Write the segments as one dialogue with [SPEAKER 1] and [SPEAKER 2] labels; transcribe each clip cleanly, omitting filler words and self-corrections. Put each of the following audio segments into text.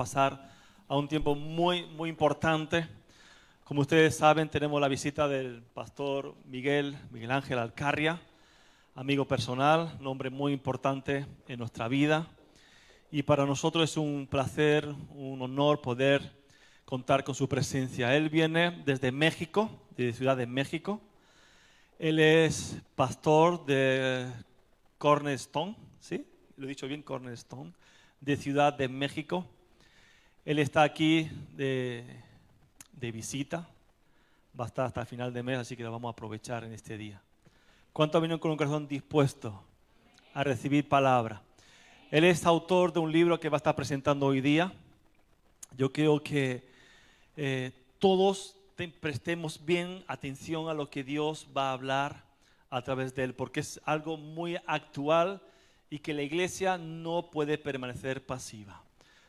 [SPEAKER 1] pasar a un tiempo muy importante. Como ustedes saben, tenemos la visita del pastor Miguel Ángel Alcarria, amigo personal, un hombre muy importante en nuestra vida. Y para nosotros es un placer, un honor poder contar con su presencia. Él viene desde México, de Ciudad de México. Él es pastor de Cornerstone, ¿sí? Lo he dicho bien, Cornerstone, de Ciudad de México. Él está aquí de visita, va a estar hasta el final de mes, así que lo vamos a aprovechar en este día. ¿Cuántos vinieron con un corazón dispuesto a recibir palabra? Él es autor de un libro que va a estar presentando hoy día. Yo creo que todos prestemos bien atención a lo que Dios va a hablar a través de él, porque es algo muy actual y que la iglesia no puede permanecer pasiva.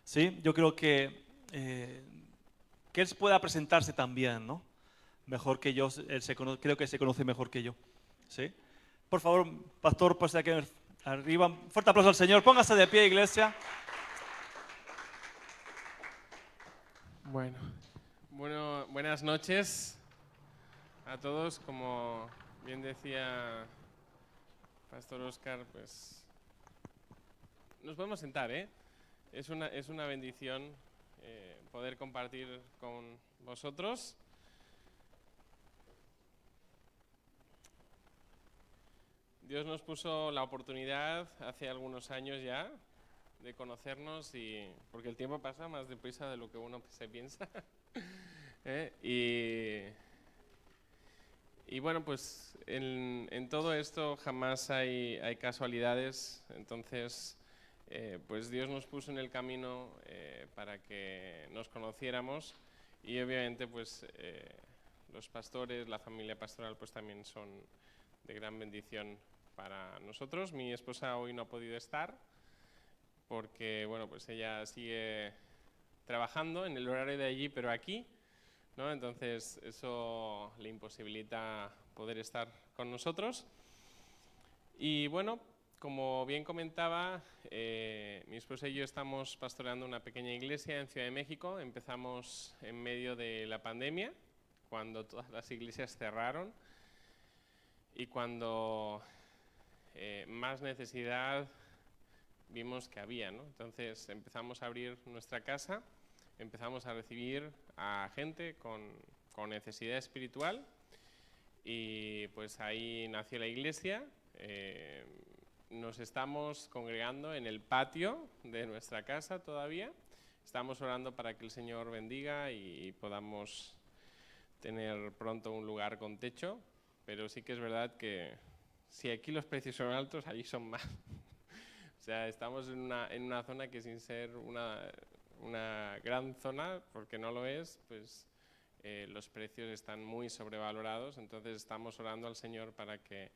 [SPEAKER 1] ¿Sí? Yo creo que él pueda presentarse también, ¿no? Mejor que yo, creo que se conoce mejor que yo. ¿Sí? Por favor, pastor, pase aquí arriba. Fuerte aplauso al Señor. Póngase de pie, iglesia.
[SPEAKER 2] Bueno, buenas noches a todos. Como bien decía Pastor Oscar, pues nos podemos sentar, ¿eh? Es una bendición poder compartir con vosotros. Dios nos puso la oportunidad hace algunos años ya de conocernos, porque el tiempo pasa más deprisa de lo que uno se piensa. Y bueno, pues en todo esto jamás hay casualidades. Entonces, pues Dios nos puso en el camino para que nos conociéramos, y obviamente pues los pastores, la familia pastoral, pues también son de gran bendición para nosotros. Mi esposa hoy no ha podido estar porque, bueno, pues ella sigue trabajando en el horario de allí, pero aquí, ¿no? Entonces eso le imposibilita poder estar con nosotros. Y bueno, como bien comentaba, mi esposa y yo estamos pastoreando una pequeña iglesia en Ciudad de México. Empezamos en medio de la pandemia, cuando todas las iglesias cerraron y cuando más necesidad vimos que había, ¿no? Entonces empezamos a abrir nuestra casa, empezamos a recibir a gente con necesidad espiritual, y pues ahí nació la iglesia. Nos estamos congregando en el patio de nuestra casa todavía. Estamos orando para que el Señor bendiga y podamos tener pronto un lugar con techo, pero sí que es verdad que si aquí los precios son altos, allí son más. O sea, estamos en una zona que, sin ser una gran zona, porque no lo es, pues los precios están muy sobrevalorados. Entonces estamos orando al Señor para que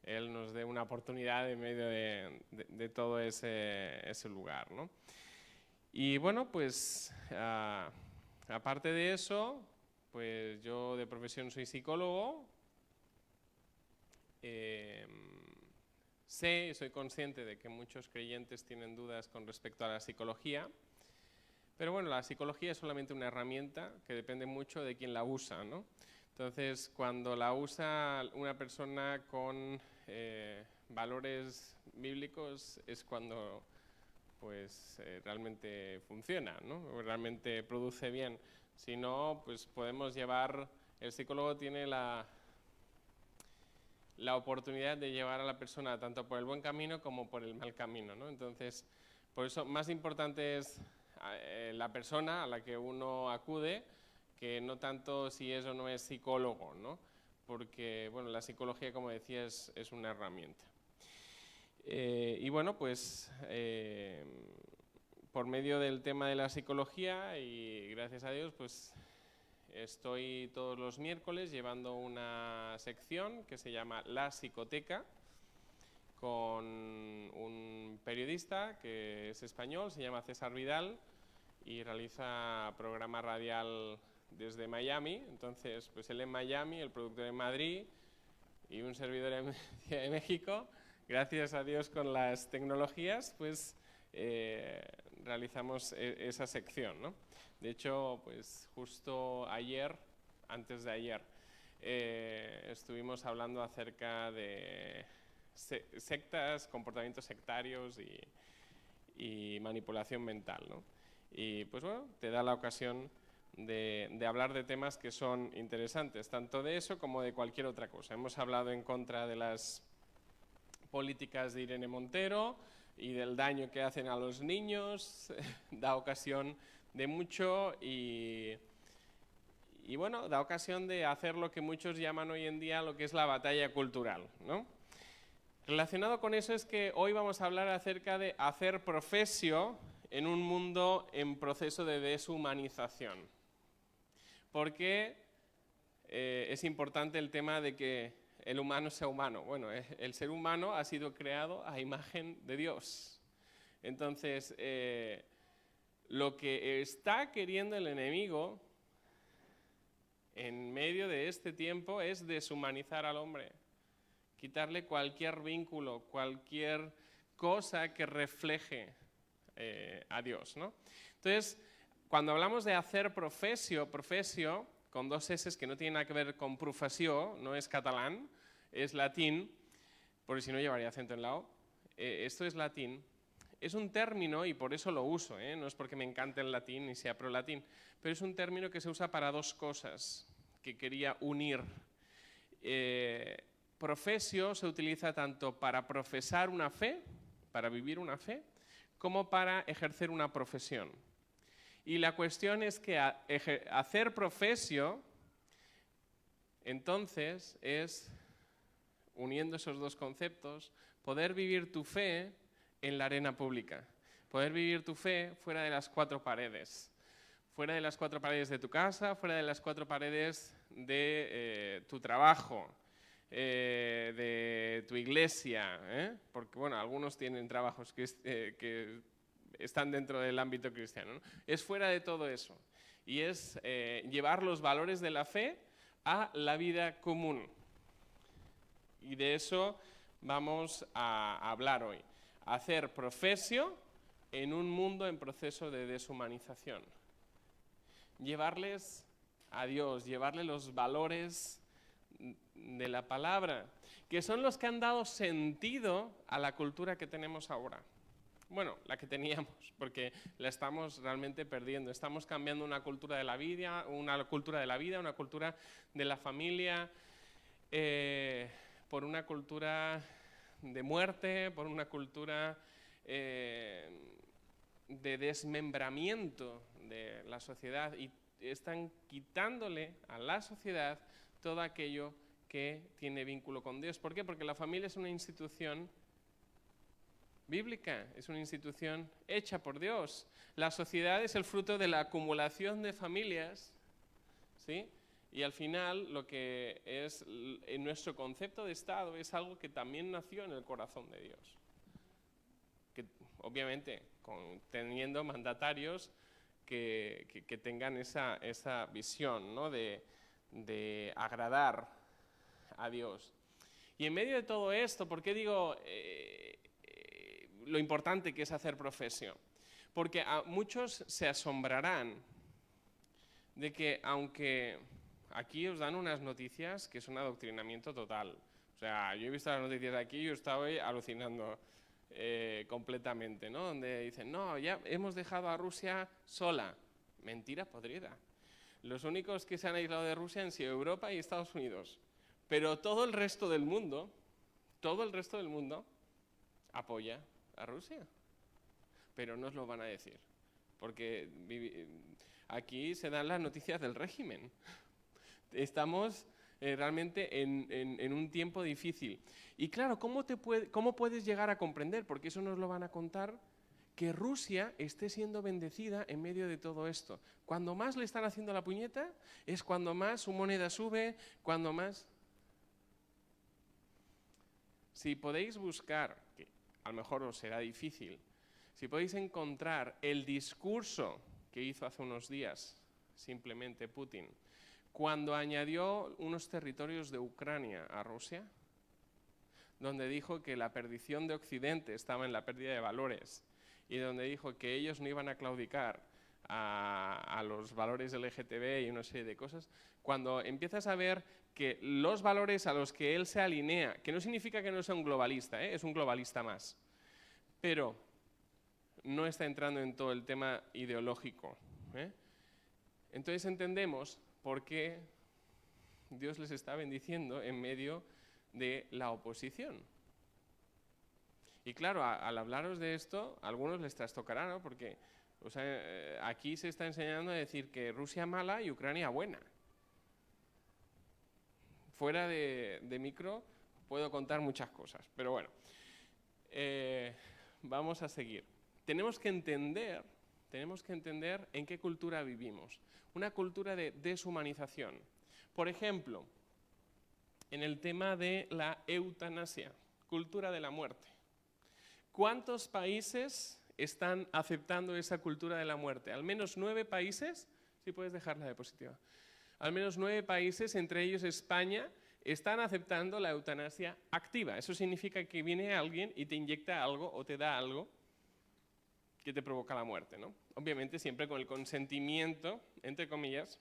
[SPEAKER 2] Él nos dé una oportunidad en medio de todo ese lugar, ¿no? Y bueno, pues aparte de eso, pues yo de profesión soy psicólogo. Soy consciente de que muchos creyentes tienen dudas con respecto a la psicología, pero bueno, la psicología es solamente una herramienta que depende mucho de quién la usa, ¿no? Entonces, cuando la usa una persona con valores bíblicos, es cuando pues realmente funciona, ¿no? Realmente produce bien. Si no, pues podemos llevar, el psicólogo tiene la oportunidad de llevar a la persona tanto por el buen camino como por el mal camino, ¿no? Entonces, por eso más importante es la persona a la que uno acude, que no tanto si es o no es psicólogo, ¿no? Porque, bueno, la psicología, como decía, es una herramienta. Y bueno, pues por medio del tema de la psicología, y gracias a Dios, pues estoy todos los miércoles llevando una sección que se llama La Psicoteca, con un periodista que es español, se llama César Vidal, y realiza programa radial desde Miami. Entonces, pues él en Miami, el productor en Madrid y un servidor en Ciudad de México. Gracias a Dios, con las tecnologías, pues realizamos esa sección, ¿no? De hecho, pues justo ayer, antes de ayer, estuvimos hablando acerca de sectas, comportamientos sectarios y manipulación mental, ¿no? Y pues bueno, te da la ocasión de hablar de temas que son interesantes, tanto de eso como de cualquier otra cosa. Hemos hablado en contra de las políticas de Irene Montero y del daño que hacen a los niños, da ocasión de mucho y bueno, da ocasión de hacer lo que muchos llaman hoy en día lo que es la batalla cultural, ¿no? Relacionado con eso es que hoy vamos a hablar acerca de hacer profesio en un mundo en proceso de deshumanización. Porque es importante el tema de que el humano sea humano. Bueno, el ser humano ha sido creado a imagen de Dios. Entonces, lo que está queriendo el enemigo en medio de este tiempo es deshumanizar al hombre, quitarle cualquier vínculo, cualquier cosa que refleje a Dios, ¿no? Entonces, cuando hablamos de hacer profesio con dos S que no tienen nada que ver con professió, no es catalán, es latín, porque si no llevaría acento en la O. Esto es latín. Es un término, y por eso lo uso, no es porque me encante el latín ni sea pro latín, pero es un término que se usa para dos cosas que quería unir. Profesio se utiliza tanto para profesar una fe, para vivir una fe, como para ejercer una profesión. Y la cuestión es que hacer profesio, entonces, es, uniendo esos dos conceptos, poder vivir tu fe en la arena pública, poder vivir tu fe fuera de las cuatro paredes de tu casa, fuera de las cuatro paredes de tu trabajo, de tu iglesia, porque bueno, algunos tienen trabajos que están dentro del ámbito cristiano, ¿no? Es fuera de todo eso y es llevar los valores de la fe a la vida común. Y de eso vamos a hablar hoy. Hacer profesio en un mundo en proceso de deshumanización. Llevarles a Dios, llevarle los valores de la palabra, que son los que han dado sentido a la cultura que tenemos ahora. Bueno, la que teníamos, porque la estamos realmente perdiendo. Estamos cambiando una cultura de la vida, una cultura de la familia, por una cultura de muerte, por una cultura de desmembramiento de la sociedad, y están quitándole a la sociedad todo aquello que tiene vínculo con Dios. ¿Por qué? Porque la familia es una institución bíblica, es una institución hecha por Dios. La sociedad es el fruto de la acumulación de familias, ¿sí? Y al final lo que es en nuestro concepto de Estado es algo que también nació en el corazón de Dios. Que, obviamente, teniendo mandatarios que tengan esa visión, ¿no? de agradar a Dios. Y en medio de todo esto, ¿por qué digo lo importante que es hacer profesión? Porque a muchos se asombrarán de que, aunque aquí os dan unas noticias que es un adoctrinamiento total. O sea, yo he visto las noticias aquí y yo estaba alucinando completamente, ¿no? Donde dicen, no, ya hemos dejado a Rusia sola. Mentira podrida. Los únicos que se han aislado de Rusia han sido Europa y Estados Unidos. Pero todo el resto del mundo apoya a Rusia. Pero no os lo van a decir, porque aquí se dan las noticias del régimen. Estamos realmente en un tiempo difícil. Y claro, ¿cómo puedes llegar a comprender? Porque eso nos lo van a contar, que Rusia esté siendo bendecida en medio de todo esto. Cuando más le están haciendo la puñeta, es cuando más su moneda sube, cuando más... Si podéis buscar, que a lo mejor os será difícil, si podéis encontrar el discurso que hizo hace unos días, simplemente Putin, cuando añadió unos territorios de Ucrania a Rusia, donde dijo que la perdición de Occidente estaba en la pérdida de valores y donde dijo que ellos no iban a claudicar a los valores LGTB y una serie de cosas, cuando empiezas a ver que los valores a los que él se alinea, que no significa que no sea un globalista, es un globalista más, pero no está entrando en todo el tema ideológico. Entonces entendemos por qué Dios les está bendiciendo en medio de la oposición. Y claro, al hablaros de esto, a algunos les trastocará, ¿no? Porque aquí se está enseñando a decir que Rusia mala y Ucrania buena. Fuera de micro puedo contar muchas cosas, pero bueno, vamos a seguir. Tenemos que entender en qué cultura vivimos. Una cultura de deshumanización. Por ejemplo, en el tema de la eutanasia, cultura de la muerte. ¿Cuántos países están aceptando esa cultura de la muerte? Al menos 9 países, si puedes dejar la diapositiva. Al menos 9 países, entre ellos España, están aceptando la eutanasia activa. Eso significa que viene alguien y te inyecta algo o te da algo que te provoca la muerte, ¿no? Obviamente siempre con el consentimiento, entre comillas,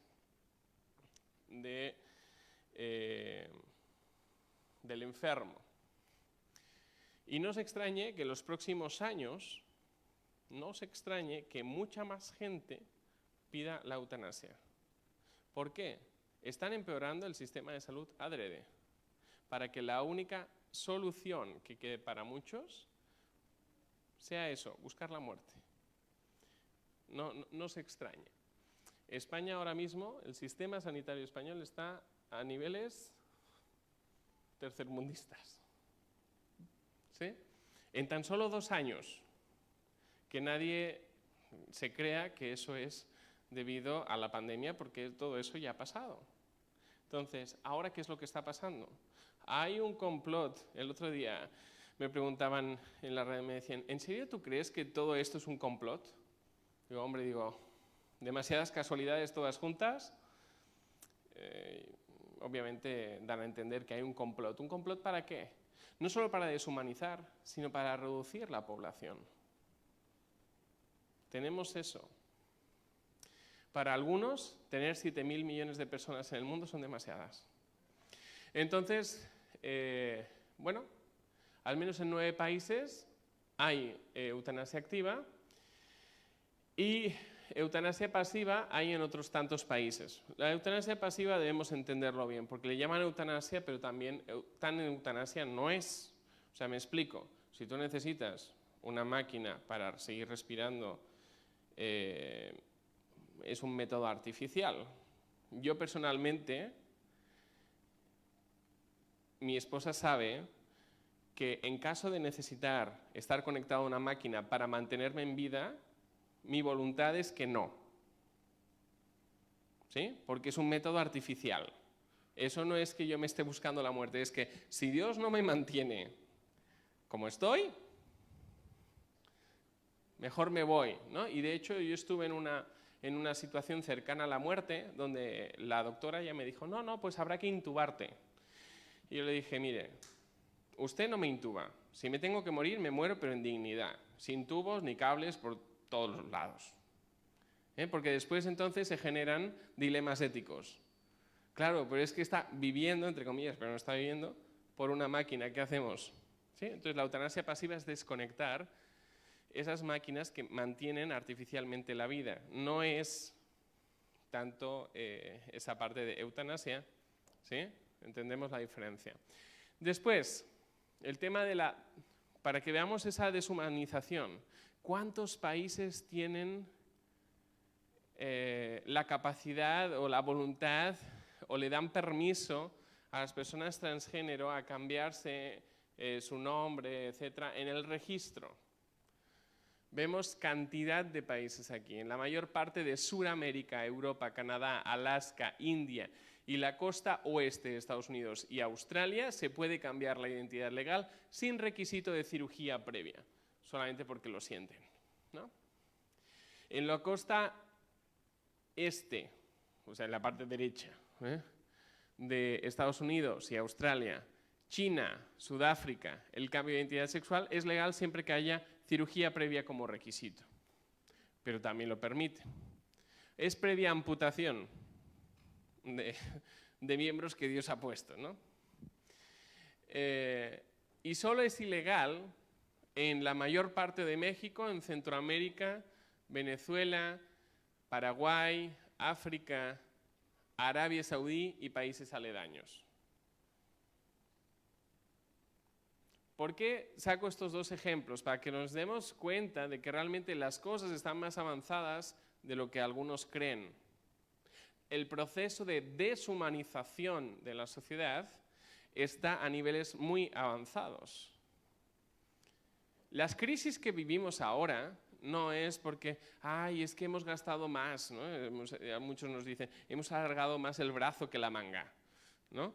[SPEAKER 2] del enfermo. Y no os extrañe que en los próximos años, no os extrañe que mucha más gente pida la eutanasia. ¿Por qué? Están empeorando el sistema de salud adrede, para que la única solución que quede para muchos sea eso, buscar la muerte. No se extrañe. España ahora mismo, el sistema sanitario español está a niveles tercermundistas. ¿Sí? En tan solo 2 años, que nadie se crea que eso es debido a la pandemia, porque todo eso ya ha pasado. Entonces, ¿ahora qué es lo que está pasando? Hay un complot. El otro día me preguntaban en la red, me decían, ¿en serio tú crees que todo esto es un complot? Digo, hombre, demasiadas casualidades todas juntas. Obviamente dan a entender que hay un complot. ¿Un complot para qué? No solo para deshumanizar, sino para reducir la población. Tenemos eso. Para algunos, tener 7.000 millones de personas en el mundo son demasiadas. Entonces, bueno, al menos en 9 países hay eutanasia activa y eutanasia pasiva hay en otros tantos países. La eutanasia pasiva debemos entenderlo bien, porque le llaman eutanasia, pero también tan eutanasia no es. O sea, me explico. Si tú necesitas una máquina para seguir respirando, es un método artificial. Yo personalmente, mi esposa sabe que en caso de necesitar estar conectado a una máquina para mantenerme en vida, mi voluntad es que no. ¿Sí? Porque es un método artificial. Eso no es que yo me esté buscando la muerte, es que si Dios no me mantiene como estoy, mejor me voy, ¿no? Y de hecho yo estuve en una situación cercana a la muerte donde la doctora ya me dijo, no, pues habrá que intubarte. Y yo le dije, mire, usted no me intuba. Si me tengo que morir, me muero, pero en dignidad, sin tubos ni cables por todos los lados. Porque después entonces se generan dilemas éticos. Claro, pero es que está viviendo, entre comillas, pero no está viviendo, por una máquina. ¿Qué hacemos? ¿Sí? Entonces la eutanasia pasiva es desconectar esas máquinas que mantienen artificialmente la vida. No es tanto esa parte de eutanasia, ¿sí? Entendemos la diferencia. Después, el tema de para que veamos esa deshumanización, ¿cuántos países tienen la capacidad o la voluntad o le dan permiso a las personas transgénero a cambiarse su nombre, etcétera, en el registro? Vemos cantidad de países aquí. En la mayor parte de Sudamérica, Europa, Canadá, Alaska, India y la costa oeste de Estados Unidos y Australia se puede cambiar la identidad legal sin requisito de cirugía previa, solamente porque lo sienten, ¿no? En la costa este, o sea, en la parte derecha, de Estados Unidos y Australia, China, Sudáfrica, el cambio de identidad sexual es legal siempre que haya cirugía previa como requisito, pero también lo permite. Es previa amputación de miembros que Dios ha puesto, ¿no? Y solo es ilegal en la mayor parte de México, en Centroamérica, Venezuela, Paraguay, África, Arabia Saudí y países aledaños. ¿Por qué saco estos dos ejemplos? Para que nos demos cuenta de que realmente las cosas están más avanzadas de lo que algunos creen. El proceso de deshumanización de la sociedad está a niveles muy avanzados. Las crisis que vivimos ahora no es porque, es que hemos gastado más, ¿no? Muchos nos dicen, hemos alargado más el brazo que la manga, ¿no?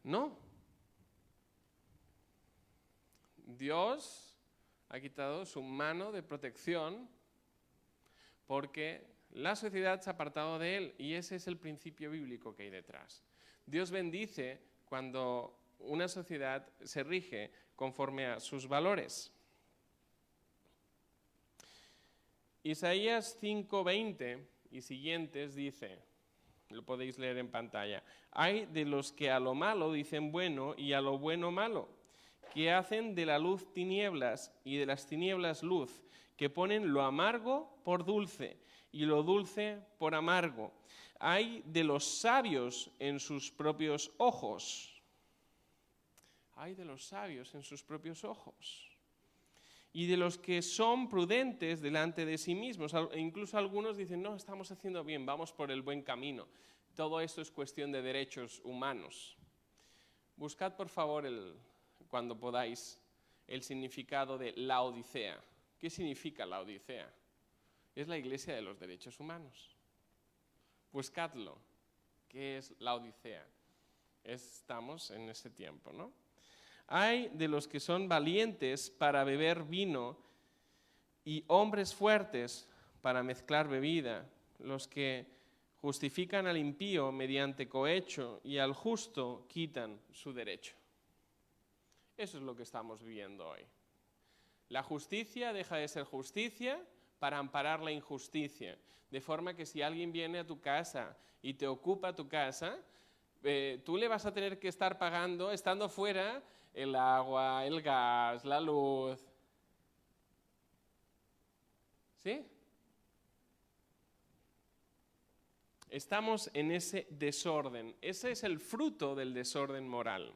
[SPEAKER 2] No. Dios ha quitado su mano de protección porque la sociedad se ha apartado de Él y ese es el principio bíblico que hay detrás. Dios bendice cuando una sociedad se rige conforme a sus valores. Isaías 5:20 y siguientes dice, lo podéis leer en pantalla, hay de los que a lo malo dicen bueno y a lo bueno malo, que hacen de la luz tinieblas y de las tinieblas luz, que ponen lo amargo por dulce y lo dulce por amargo. Hay de los sabios en sus propios ojos. Hay de los sabios en sus propios ojos. Y de los que son prudentes delante de sí mismos. Incluso algunos dicen, no, estamos haciendo bien, vamos por el buen camino. Todo esto es cuestión de derechos humanos. Buscad, por favor, cuando podáis, el significado de Laodicea. ¿Qué significa Laodicea? Es la iglesia de los derechos humanos. Buscadlo. ¿Qué es Laodicea? Estamos en ese tiempo, ¿no? Hay de los que son valientes para beber vino y hombres fuertes para mezclar bebida, los que justifican al impío mediante cohecho y al justo quitan su derecho. Eso es lo que estamos viviendo hoy. La justicia deja de ser justicia para amparar la injusticia. De forma que si alguien viene a tu casa y te ocupa tu casa, tú le vas a tener que estar pagando, estando fuera, el agua, el gas, la luz. ¿Sí? Estamos en ese desorden. Ese es el fruto del desorden moral.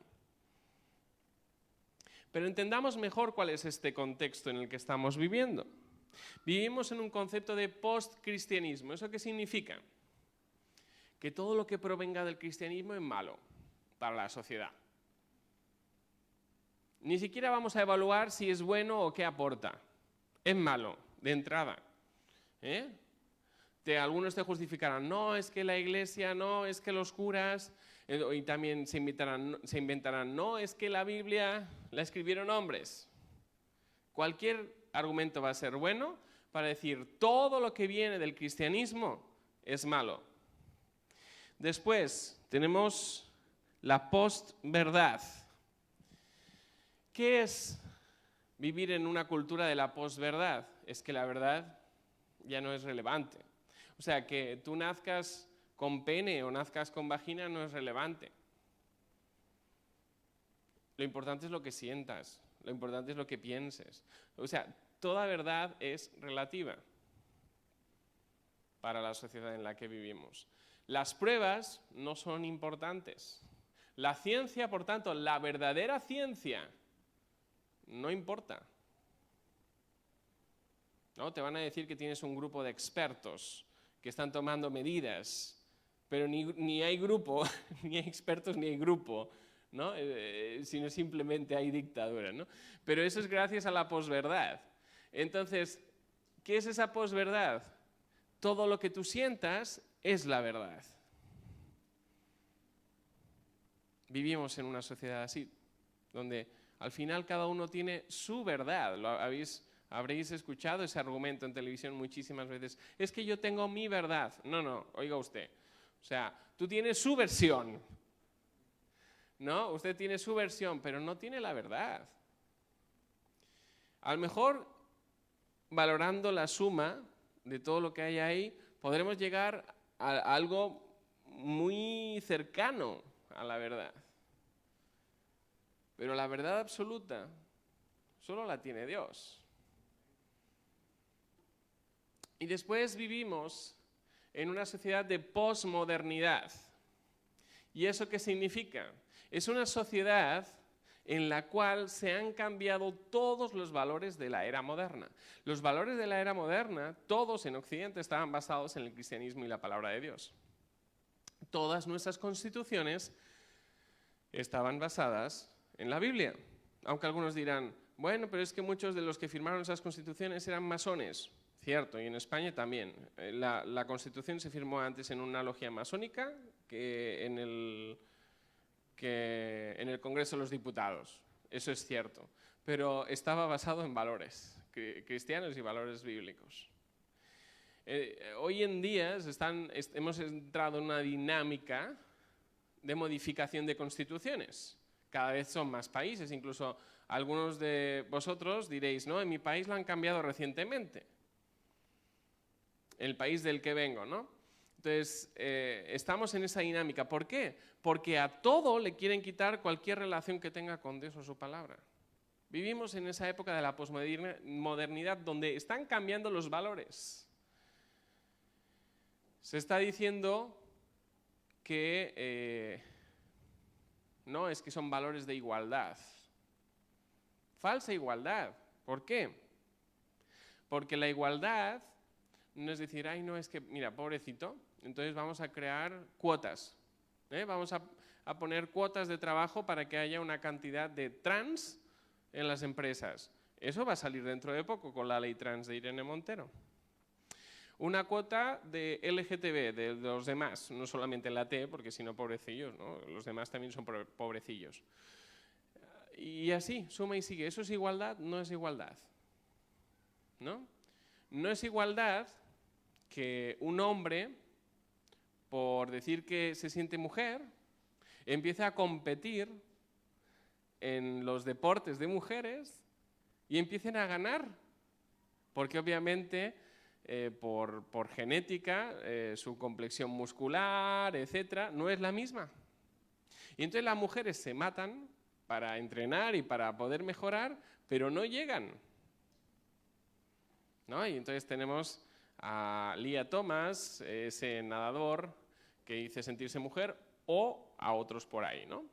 [SPEAKER 2] Pero entendamos mejor cuál es este contexto en el que estamos viviendo. Vivimos en un concepto de post-cristianismo. ¿Eso qué significa? Que todo lo que provenga del cristianismo es malo para la sociedad. Ni siquiera vamos a evaluar si es bueno o qué aporta. Es malo, de entrada. Algunos te justificarán, no, es que la iglesia, no, es que los curas, y también se inventarán, no, es que la Biblia la escribieron hombres. Cualquier argumento va a ser bueno para decir todo lo que viene del cristianismo es malo. Después tenemos la postverdad. ¿Qué es vivir en una cultura de la posverdad? Es que la verdad ya no es relevante. O sea, que tú nazcas con pene o nazcas con vagina no es relevante. Lo importante es lo que sientas, lo importante es lo que pienses. O sea, toda verdad es relativa para la sociedad en la que vivimos. Las pruebas no son importantes. La ciencia, por tanto, la verdadera ciencia, no importa. ¿No? Te van a decir que tienes un grupo de expertos que están tomando medidas, pero ni hay grupo, ni hay expertos, ni hay grupo, ¿no? Sino simplemente hay dictadura, ¿no? Pero eso es gracias a la posverdad. Entonces, ¿qué es esa posverdad? Todo lo que tú sientas es la verdad. Vivimos en una sociedad así, donde al final cada uno tiene su verdad. Habréis escuchado ese argumento en televisión muchísimas veces. Es que yo tengo mi verdad. No, oiga usted. O sea, tú tienes su versión. ¿no? Usted tiene su versión, pero no tiene la verdad. A lo mejor, valorando la suma de todo lo que hay ahí, podremos llegar a algo muy cercano a la verdad. Pero la verdad absoluta solo la tiene Dios. Y después vivimos en una sociedad de posmodernidad. ¿Y eso qué significa? Es una sociedad en la cual se han cambiado todos los valores de la era moderna. Los valores de la era moderna, todos en Occidente, estaban basados en el cristianismo y la palabra de Dios. Todas nuestras constituciones estaban basadas en la Biblia. Aunque algunos dirán, bueno, pero es que muchos de los que firmaron esas constituciones eran masones. Cierto, y en España también. La Constitución se firmó antes en una logia masónica que en el Congreso de los Diputados. Eso es cierto. Pero estaba basado en valores cristianos y valores bíblicos. Hoy en día hemos entrado en una dinámica de modificación de constituciones. Cada vez son más países, incluso algunos de vosotros diréis, no, en mi país lo han cambiado recientemente. El país del que vengo, ¿no? Entonces, estamos en esa dinámica. ¿Por qué? Porque a todo le quieren quitar cualquier relación que tenga con Dios o su palabra. Vivimos en esa época de la posmodernidad donde están cambiando los valores. Se está diciendo que no, es que son valores de igualdad. Falsa igualdad. ¿Por qué? Porque la igualdad no es decir, ay, no, es que, mira, pobrecito, entonces vamos a crear cuotas. Vamos a poner cuotas de trabajo para que haya una cantidad de trans en las empresas. Eso va a salir dentro de poco con la ley trans de Irene Montero. Una cuota de LGTB, de los demás, no solamente la T, porque si no, pobrecillos, ¿no? Los demás también son pobrecillos. Y así, suma y sigue. ¿Eso es igualdad? No es igualdad. ¿No? No es igualdad que un hombre, por decir que se siente mujer, empiece a competir en los deportes de mujeres y empiecen a ganar. Porque obviamente, por genética, su complexión muscular, etcétera, no es la misma. Y entonces las mujeres se matan para entrenar y para poder mejorar, pero no llegan. ¿No? Y entonces tenemos a Lia Thomas, ese nadador que dice sentirse mujer, o a otros por ahí, ¿no?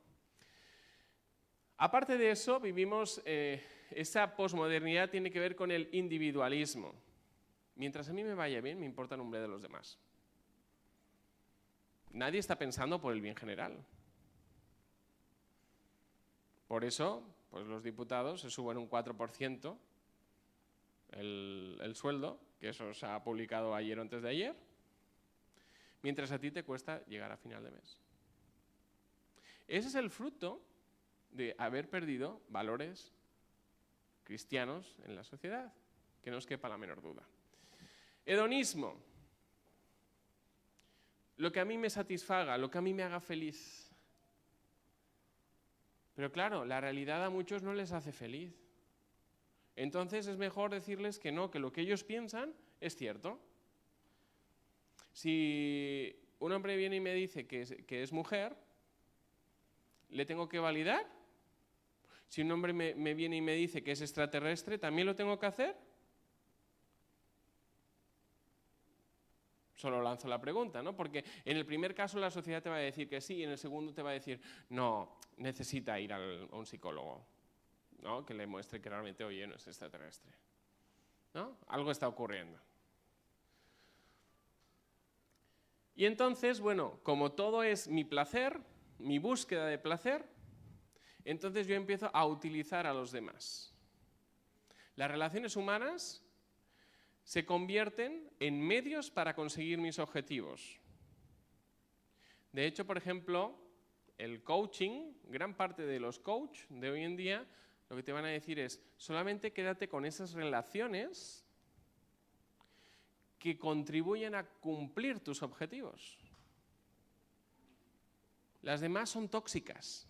[SPEAKER 2] Aparte de eso, vivimos, esa posmodernidad tiene que ver con el individualismo. Mientras a mí me vaya bien, me importa el nombre de los demás. Nadie está pensando por el bien general. Por eso, pues los diputados se suben un 4% el sueldo, que eso se ha publicado ayer o antes de ayer, mientras a ti te cuesta llegar a final de mes. Ese es el fruto de haber perdido valores cristianos en la sociedad, que no os quepa la menor duda. Hedonismo. Lo que a mí me satisfaga, lo que a mí me haga feliz. Pero claro, la realidad a muchos no les hace feliz. Entonces es mejor decirles que no, que lo que ellos piensan es cierto. Si un hombre viene y me dice que es mujer, ¿le tengo que validar? Si un hombre me viene y me dice que es extraterrestre, ¿también lo tengo que hacer? Solo lanzo la pregunta, ¿no? Porque en el primer caso la sociedad te va a decir que sí, y en el segundo te va a decir, no, necesita ir a un psicólogo, ¿no? Que le muestre que realmente, oye, no es extraterrestre, ¿no? Algo está ocurriendo. Y entonces, bueno, como todo es mi placer, mi búsqueda de placer, entonces yo empiezo a utilizar a los demás. Las relaciones humanas se convierten en medios para conseguir mis objetivos. De hecho, por ejemplo, el coaching, gran parte de los coaches de hoy en día, lo que te van a decir es, solamente quédate con esas relaciones que contribuyen a cumplir tus objetivos. Las demás son tóxicas.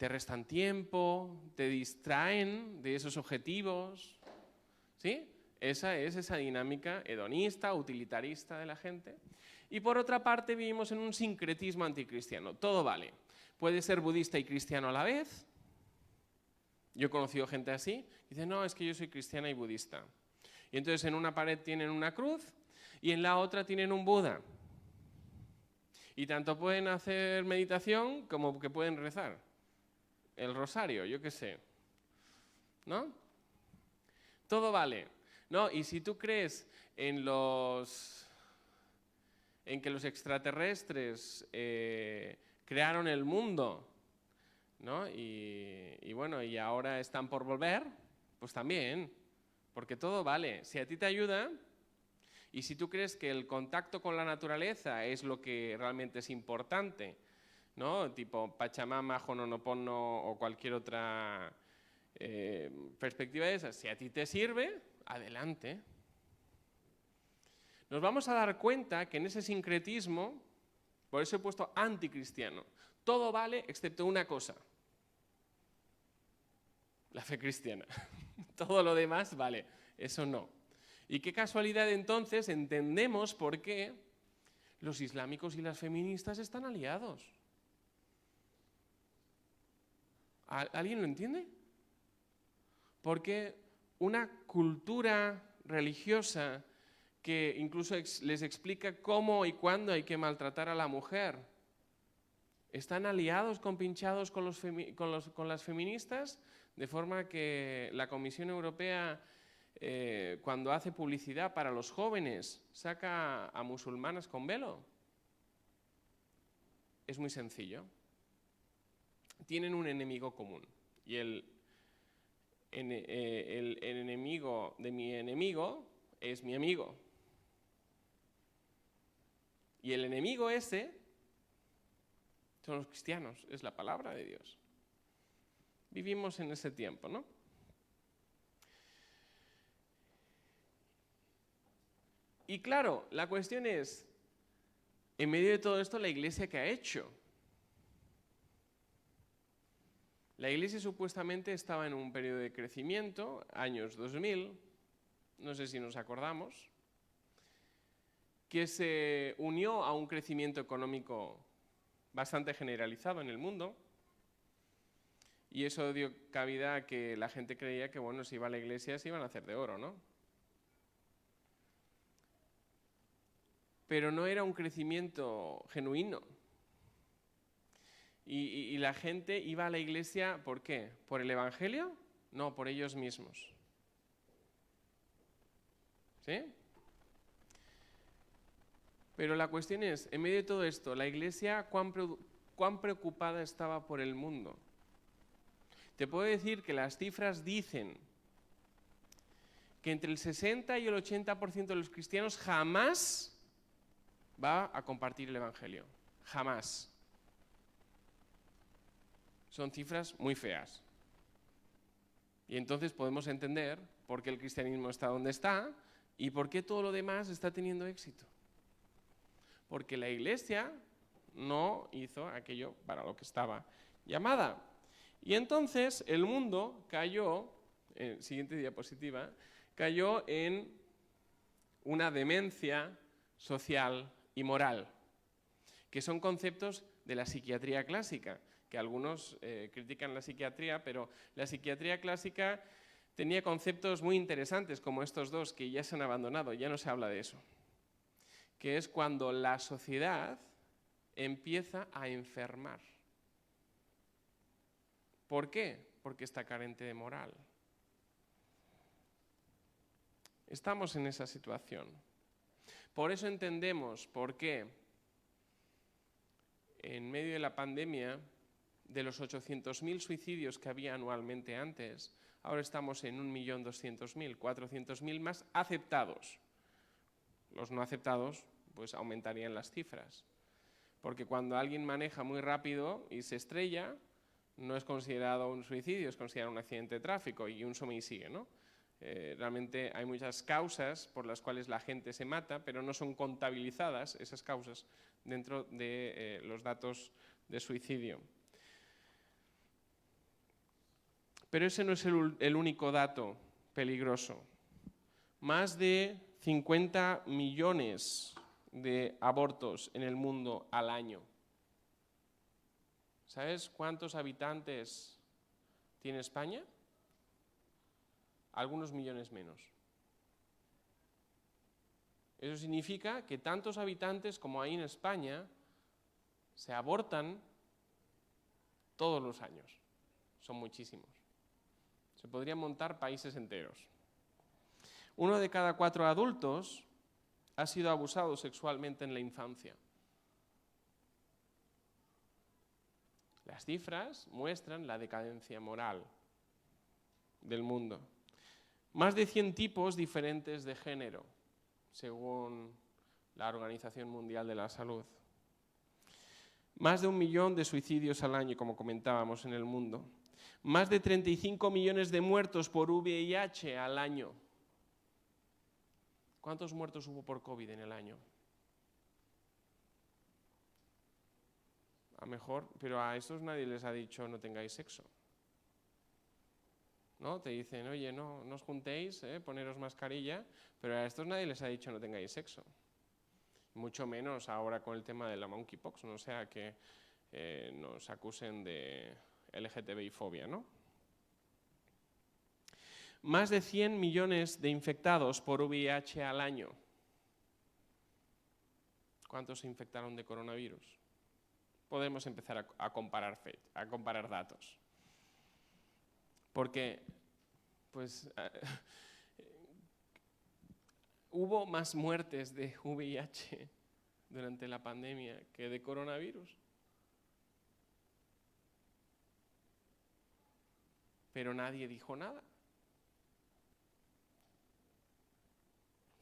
[SPEAKER 2] te restan tiempo, te distraen de esos objetivos, ¿sí? Esa es esa dinámica hedonista, utilitarista de la gente. Y por otra parte vivimos en un sincretismo anticristiano. Todo vale. Puede ser budista y cristiano a la vez. Yo he conocido gente así. Dice, no, es que yo soy cristiana y budista. Y entonces en una pared tienen una cruz y en la otra tienen un Buda. Y tanto pueden hacer meditación como que pueden rezar. El rosario, yo qué sé. ¿No? Todo vale. No, y si tú crees en que los extraterrestres crearon el mundo, ¿no? Y bueno, y ahora están por volver, pues también, porque todo vale. Si a ti te ayuda, y si tú crees que el contacto con la naturaleza es lo que realmente es importante, ¿no? Tipo Pachamama, Hononopono o cualquier otra perspectiva de esa, si a ti te sirve, adelante. Nos vamos a dar cuenta que en ese sincretismo, por eso he puesto anticristiano, todo vale excepto una cosa, la fe cristiana. Todo lo demás vale, eso no. Y qué casualidad entonces entendemos por qué los islámicos y las feministas están aliados. ¿Alguien lo entiende? Porque una cultura religiosa que incluso les explica cómo y cuándo hay que maltratar a la mujer, están aliados, compinchados con las feministas, de forma que la Comisión Europea, cuando hace publicidad para los jóvenes, saca a musulmanas con velo. Es muy sencillo. Tienen un enemigo común, y el enemigo de mi enemigo es mi amigo. Y el enemigo ese son los cristianos, es la palabra de Dios. Vivimos en ese tiempo, ¿no? Y claro, la cuestión es, en medio de todo esto, ¿la Iglesia qué ha hecho? La Iglesia supuestamente estaba en un periodo de crecimiento, años 2000, no sé si nos acordamos, que se unió a un crecimiento económico bastante generalizado en el mundo, y eso dio cabida a que la gente creía que, bueno, si iba a la iglesia se iban a hacer de oro, ¿no? Pero no era un crecimiento genuino. Y la gente iba a la iglesia, ¿por qué? ¿Por el Evangelio? No, por ellos mismos. ¿Sí? Pero la cuestión es, en medio de todo esto, la iglesia, ¿cuán preocupada estaba por el mundo? Te puedo decir que las cifras dicen que entre el 60 y el 80% de los cristianos jamás va a compartir el Evangelio. Jamás. Son cifras muy feas. Y entonces podemos entender por qué el cristianismo está donde está y por qué todo lo demás está teniendo éxito. Porque la iglesia no hizo aquello para lo que estaba llamada. Y entonces el mundo cayó, siguiente diapositiva, cayó en una demencia social y moral, que son conceptos de la psiquiatría clásica, que algunos critican la psiquiatría, pero la psiquiatría clásica tenía conceptos muy interesantes, como estos dos que ya se han abandonado, ya no se habla de eso, que es cuando la sociedad empieza a enfermar. ¿Por qué? Porque está carente de moral. Estamos en esa situación. Por eso entendemos por qué en medio de la pandemia, de los 800.000 suicidios que había anualmente antes, ahora estamos en 1.200.000, 400.000 más aceptados. Los no aceptados, pues aumentarían las cifras. Porque cuando alguien maneja muy rápido y se estrella, no es considerado un suicidio, es considerado un accidente de tráfico y un suma y sigue, ¿no? Realmente hay muchas causas por las cuales la gente se mata, pero no son contabilizadas esas causas dentro de los datos de suicidio. Pero ese no es el único dato peligroso. Más de 50 millones de abortos en el mundo al año. ¿Sabes cuántos habitantes tiene España? Algunos millones menos. Eso significa que tantos habitantes como hay en España se abortan todos los años. Son muchísimos. Se podrían montar países enteros. 1 de cada 4 adultos ha sido abusado sexualmente en la infancia. Las cifras muestran la decadencia moral del mundo. Más de 100 tipos diferentes de género, según la Organización Mundial de la Salud. Más de 1 millón de suicidios al año, como comentábamos, en el mundo. Más de 35 millones de muertos por VIH al año. ¿Cuántos muertos hubo por COVID en el año? A lo mejor, pero a estos nadie les ha dicho no tengáis sexo. ¿No? Te dicen, oye, no os juntéis, poneros mascarilla, pero a estos nadie les ha dicho no tengáis sexo. Mucho menos ahora con el tema de la monkeypox, no sea que nos acusen de LGTBI-fobia, ¿no? Más de 100 millones de infectados por VIH al año. ¿Cuántos se infectaron de coronavirus? Podemos empezar a comparar datos. Porque, pues, hubo más muertes de VIH durante la pandemia que de coronavirus. Pero nadie dijo nada.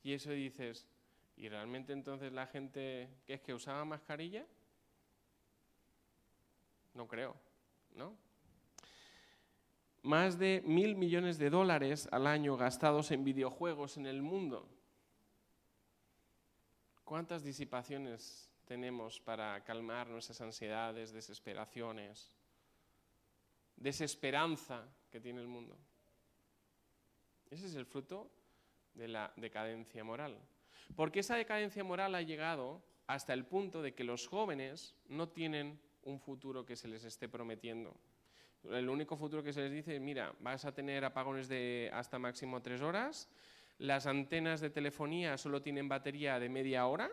[SPEAKER 2] Y eso dices, ¿y realmente entonces la gente que es que usaba mascarilla? No creo, ¿no? Más de 1.000 millones de dólares al año gastados en videojuegos en el mundo. ¿Cuántas disipaciones tenemos para calmar nuestras ansiedades, desesperaciones, desesperanza que tiene el mundo? Ese es el fruto de la decadencia moral. Porque esa decadencia moral ha llegado hasta el punto de que los jóvenes no tienen un futuro que se les esté prometiendo. El único futuro que se les dice es, mira, vas a tener apagones de hasta máximo 3 horas, las antenas de telefonía solo tienen batería de media hora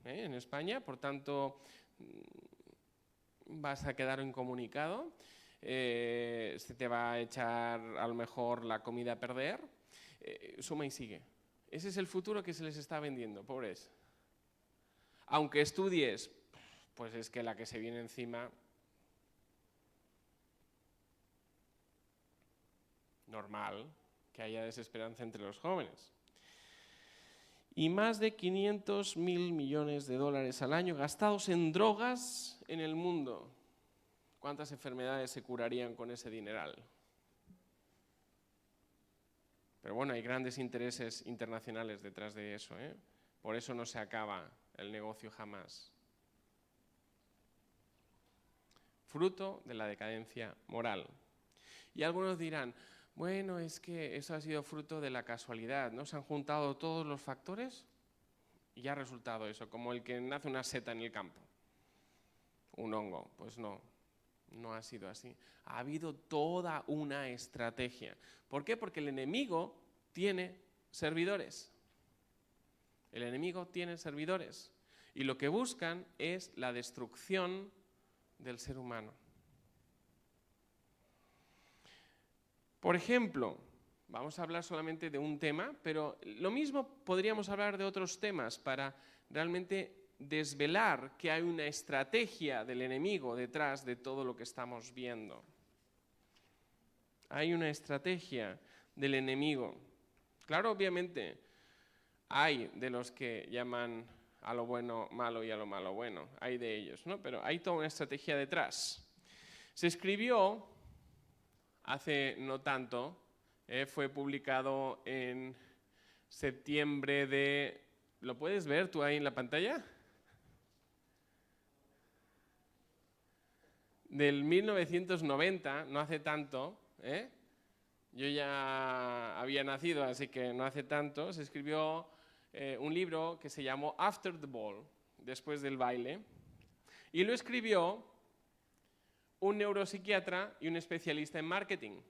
[SPEAKER 2] en España, por tanto vas a quedar incomunicado, se te va a echar a lo mejor la comida a perder, suma y sigue. Ese es el futuro que se les está vendiendo, pobres. Aunque estudies, pues es que la que se viene encima, normal que haya desesperanza entre los jóvenes. Y más de 500.000 millones de dólares al año gastados en drogas en el mundo. ¿Cuántas enfermedades se curarían con ese dineral? Pero bueno, hay grandes intereses internacionales detrás de eso, ¿eh? Por eso no se acaba el negocio jamás. Fruto de la decadencia moral. Y algunos dirán, bueno, es que eso ha sido fruto de la casualidad, ¿no? Se han juntado todos los factores y ha resultado eso, como el que nace una seta en el campo, un hongo. Pues no, no ha sido así. Ha habido toda una estrategia. ¿Por qué? Porque el enemigo tiene servidores. El enemigo tiene servidores. Y lo que buscan es la destrucción del ser humano. Por ejemplo, vamos a hablar solamente de un tema, pero lo mismo podríamos hablar de otros temas para realmente desvelar que hay una estrategia del enemigo detrás de todo lo que estamos viendo. Hay una estrategia del enemigo. Claro, obviamente, hay de los que llaman a lo bueno malo y a lo malo bueno. Hay de ellos, ¿no? Pero hay toda una estrategia detrás. Se escribió hace no tanto, fue publicado en septiembre de... ¿Lo puedes ver tú ahí en la pantalla? Del 1990, no hace tanto, yo ya había nacido, así que no hace tanto, se escribió un libro que se llamó After the Ball, después del baile, y lo escribió un neuropsiquiatra y un especialista en marketing.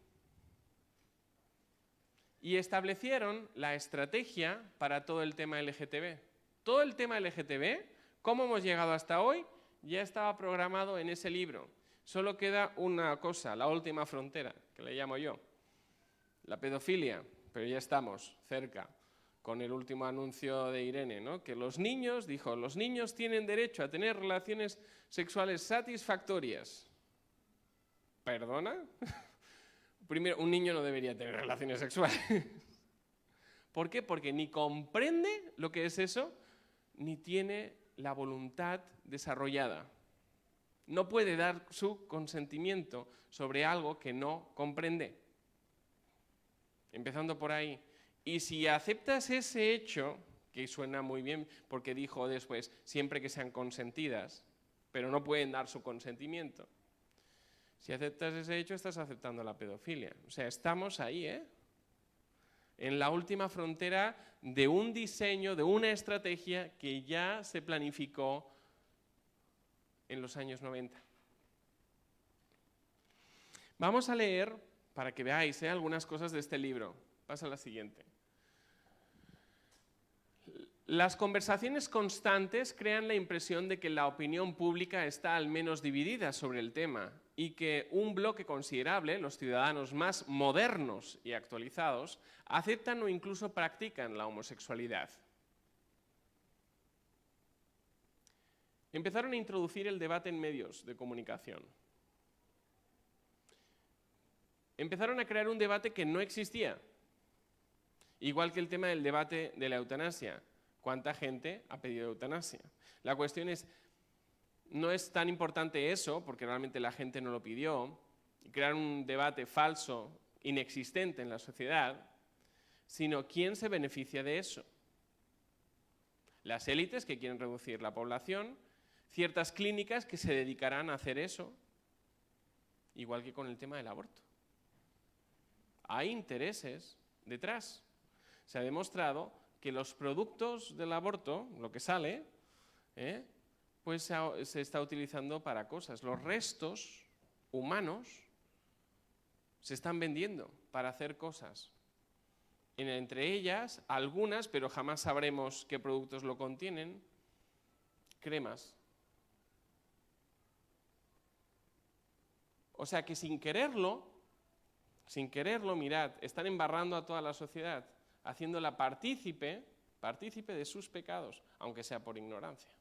[SPEAKER 2] Y establecieron la estrategia para todo el tema LGTB. Todo el tema LGTB, cómo hemos llegado hasta hoy, ya estaba programado en ese libro. Solo queda una cosa, la última frontera, que le llamo yo, la pedofilia, pero ya estamos cerca, con el último anuncio de Irene, ¿no? Que los niños, dijo, los niños tienen derecho a tener relaciones sexuales satisfactorias. ¿Perdona? Primero, un niño no debería tener relaciones sexuales. ¿Por qué? Porque ni comprende lo que es eso, ni tiene la voluntad desarrollada. No puede dar su consentimiento sobre algo que no comprende. Empezando por ahí. Y si aceptas ese hecho, que suena muy bien porque dijo después, siempre que sean consentidas, pero no pueden dar su consentimiento. Si aceptas ese hecho, estás aceptando la pedofilia. O sea, estamos ahí, en la última frontera de un diseño, de una estrategia que ya se planificó en los años 90. Vamos a leer, para que veáis algunas cosas de este libro. Pasa a la siguiente. Las conversaciones constantes crean la impresión de que la opinión pública está al menos dividida sobre el tema y que un bloque considerable, los ciudadanos más modernos y actualizados, aceptan o incluso practican la homosexualidad. Empezaron a introducir el debate en medios de comunicación. Empezaron a crear un debate que no existía, igual que el tema del debate de la eutanasia. ¿Cuánta gente ha pedido eutanasia? La cuestión es, no es tan importante eso, porque realmente la gente no lo pidió, y crear un debate falso, inexistente en la sociedad, sino quién se beneficia de eso. Las élites que quieren reducir la población, ciertas clínicas que se dedicarán a hacer eso, igual que con el tema del aborto. Hay intereses detrás. Se ha demostrado que los productos del aborto, lo que sale, pues se está utilizando para cosas. Los restos humanos se están vendiendo para hacer cosas. Entre ellas, algunas, pero jamás sabremos qué productos lo contienen, cremas. O sea que sin quererlo, mirad, están embarrando a toda la sociedad, haciéndola partícipe de sus pecados, aunque sea por ignorancia.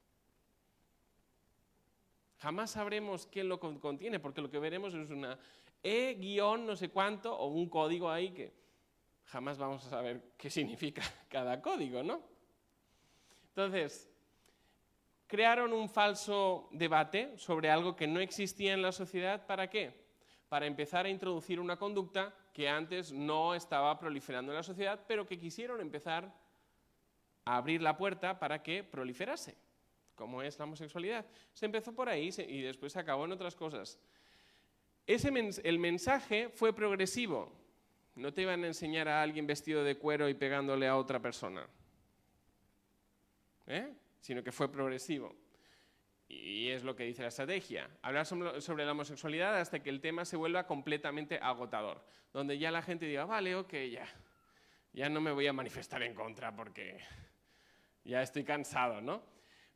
[SPEAKER 2] Jamás sabremos qué lo contiene, porque lo que veremos es una no sé cuánto, o un código ahí que jamás vamos a saber qué significa cada código, ¿no? Entonces, crearon un falso debate sobre algo que no existía en la sociedad, ¿para qué? Para empezar a introducir una conducta que antes no estaba proliferando en la sociedad, pero que quisieron empezar a abrir la puerta para que proliferase, como es la homosexualidad. Se empezó por ahí y después se acabó en otras cosas. El mensaje fue progresivo. No te iban a enseñar a alguien vestido de cuero y pegándole a otra persona, sino que fue progresivo. Y es lo que dice la estrategia. Hablar sobre la homosexualidad hasta que el tema se vuelva completamente agotador. Donde ya la gente diga, vale, ok, ya no me voy a manifestar en contra porque ya estoy cansado, ¿no?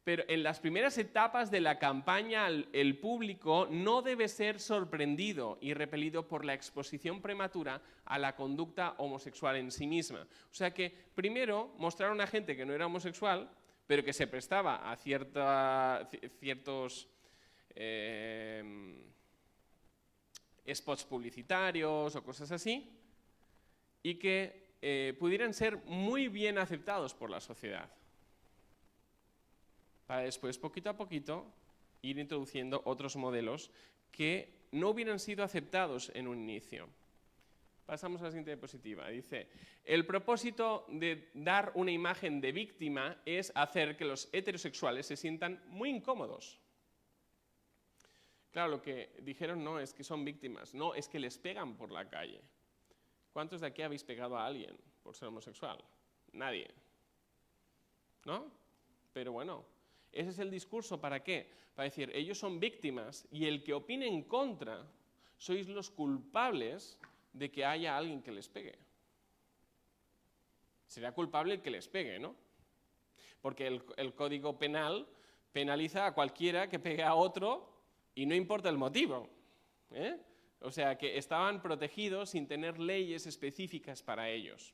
[SPEAKER 2] Pero en las primeras etapas de la campaña, el público no debe ser sorprendido y repelido por la exposición prematura a la conducta homosexual en sí misma. O sea que primero mostraron a gente que no era homosexual, pero que se prestaba a ciertos spots publicitarios o cosas así, y que pudieran ser muy bien aceptados por la sociedad, para después, poquito a poquito, ir introduciendo otros modelos que no hubieran sido aceptados en un inicio. Pasamos a la siguiente diapositiva. Dice, el propósito de dar una imagen de víctima es hacer que los heterosexuales se sientan muy incómodos. Claro, lo que dijeron no es que son víctimas, no, es que les pegan por la calle. ¿Cuántos de aquí habéis pegado a alguien por ser homosexual? Nadie. ¿No? Pero bueno, ese es el discurso, ¿para qué? Para decir, ellos son víctimas y el que opine en contra, sois los culpables de que haya alguien que les pegue. Será culpable el que les pegue, ¿no? Porque el Código Penal penaliza a cualquiera que pegue a otro y no importa el motivo, ¿eh? O sea, que estaban protegidos sin tener leyes específicas para ellos.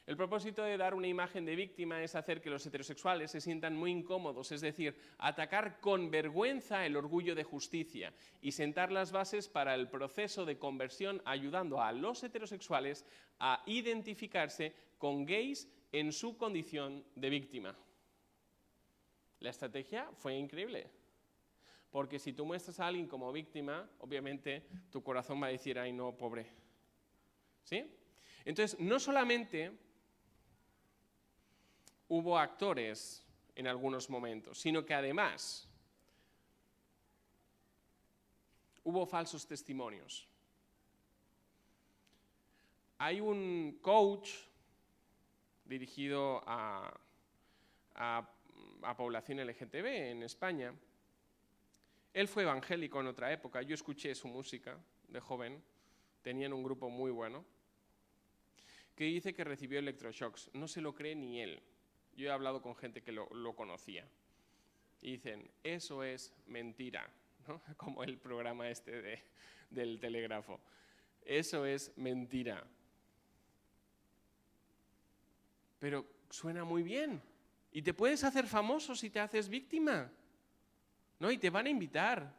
[SPEAKER 2] El propósito de dar una imagen de víctima es hacer que los heterosexuales se sientan muy incómodos, es decir, atacar con vergüenza el orgullo de justicia y sentar las bases para el proceso de conversión, ayudando a los heterosexuales a identificarse con gays en su condición de víctima. La estrategia fue increíble, porque si tú muestras a alguien como víctima, obviamente tu corazón va a decir, ay no, pobre. ¿Sí? Entonces, no solamente hubo actores en algunos momentos, sino que además hubo falsos testimonios. Hay un coach dirigido a población LGTB en España. Él fue evangélico en otra época, yo escuché su música de joven, tenían un grupo muy bueno, que dice que recibió electroshocks, no se lo cree ni él. Yo he hablado con gente que lo conocía. Y dicen, eso es mentira, ¿no? Como el programa este del telégrafo. Eso es mentira. Pero suena muy bien. Y te puedes hacer famoso si te haces víctima, ¿no? Y te van a invitar.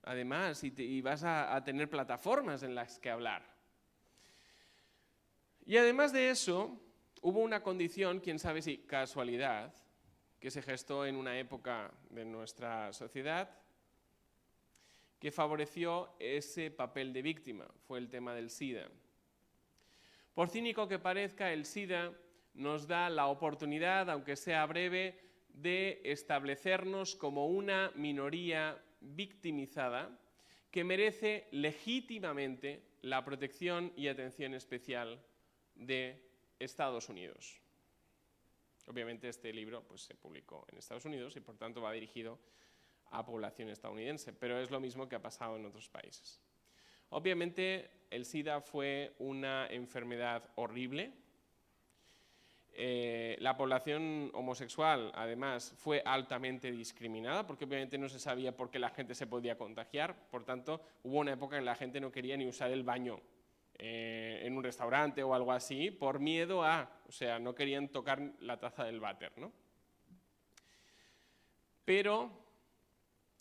[SPEAKER 2] Además, y vas a tener plataformas en las que hablar. Y además de eso, hubo una condición, quién sabe si casualidad, que se gestó en una época de nuestra sociedad, que favoreció ese papel de víctima, fue el tema del SIDA. Por cínico que parezca, el SIDA nos da la oportunidad, aunque sea breve, de establecernos como una minoría victimizada que merece legítimamente la protección y atención especial de Estados Unidos. Obviamente este libro pues, se publicó en Estados Unidos y por tanto va dirigido a población estadounidense, pero es lo mismo que ha pasado en otros países. Obviamente el SIDA fue una enfermedad horrible. La población homosexual, además, fue altamente discriminada porque obviamente no se sabía por qué la gente se podía contagiar. Por tanto, hubo una época en la gente no quería ni usar el baño en un restaurante o algo así, por miedo o sea, no querían tocar la taza del váter, ¿no? Pero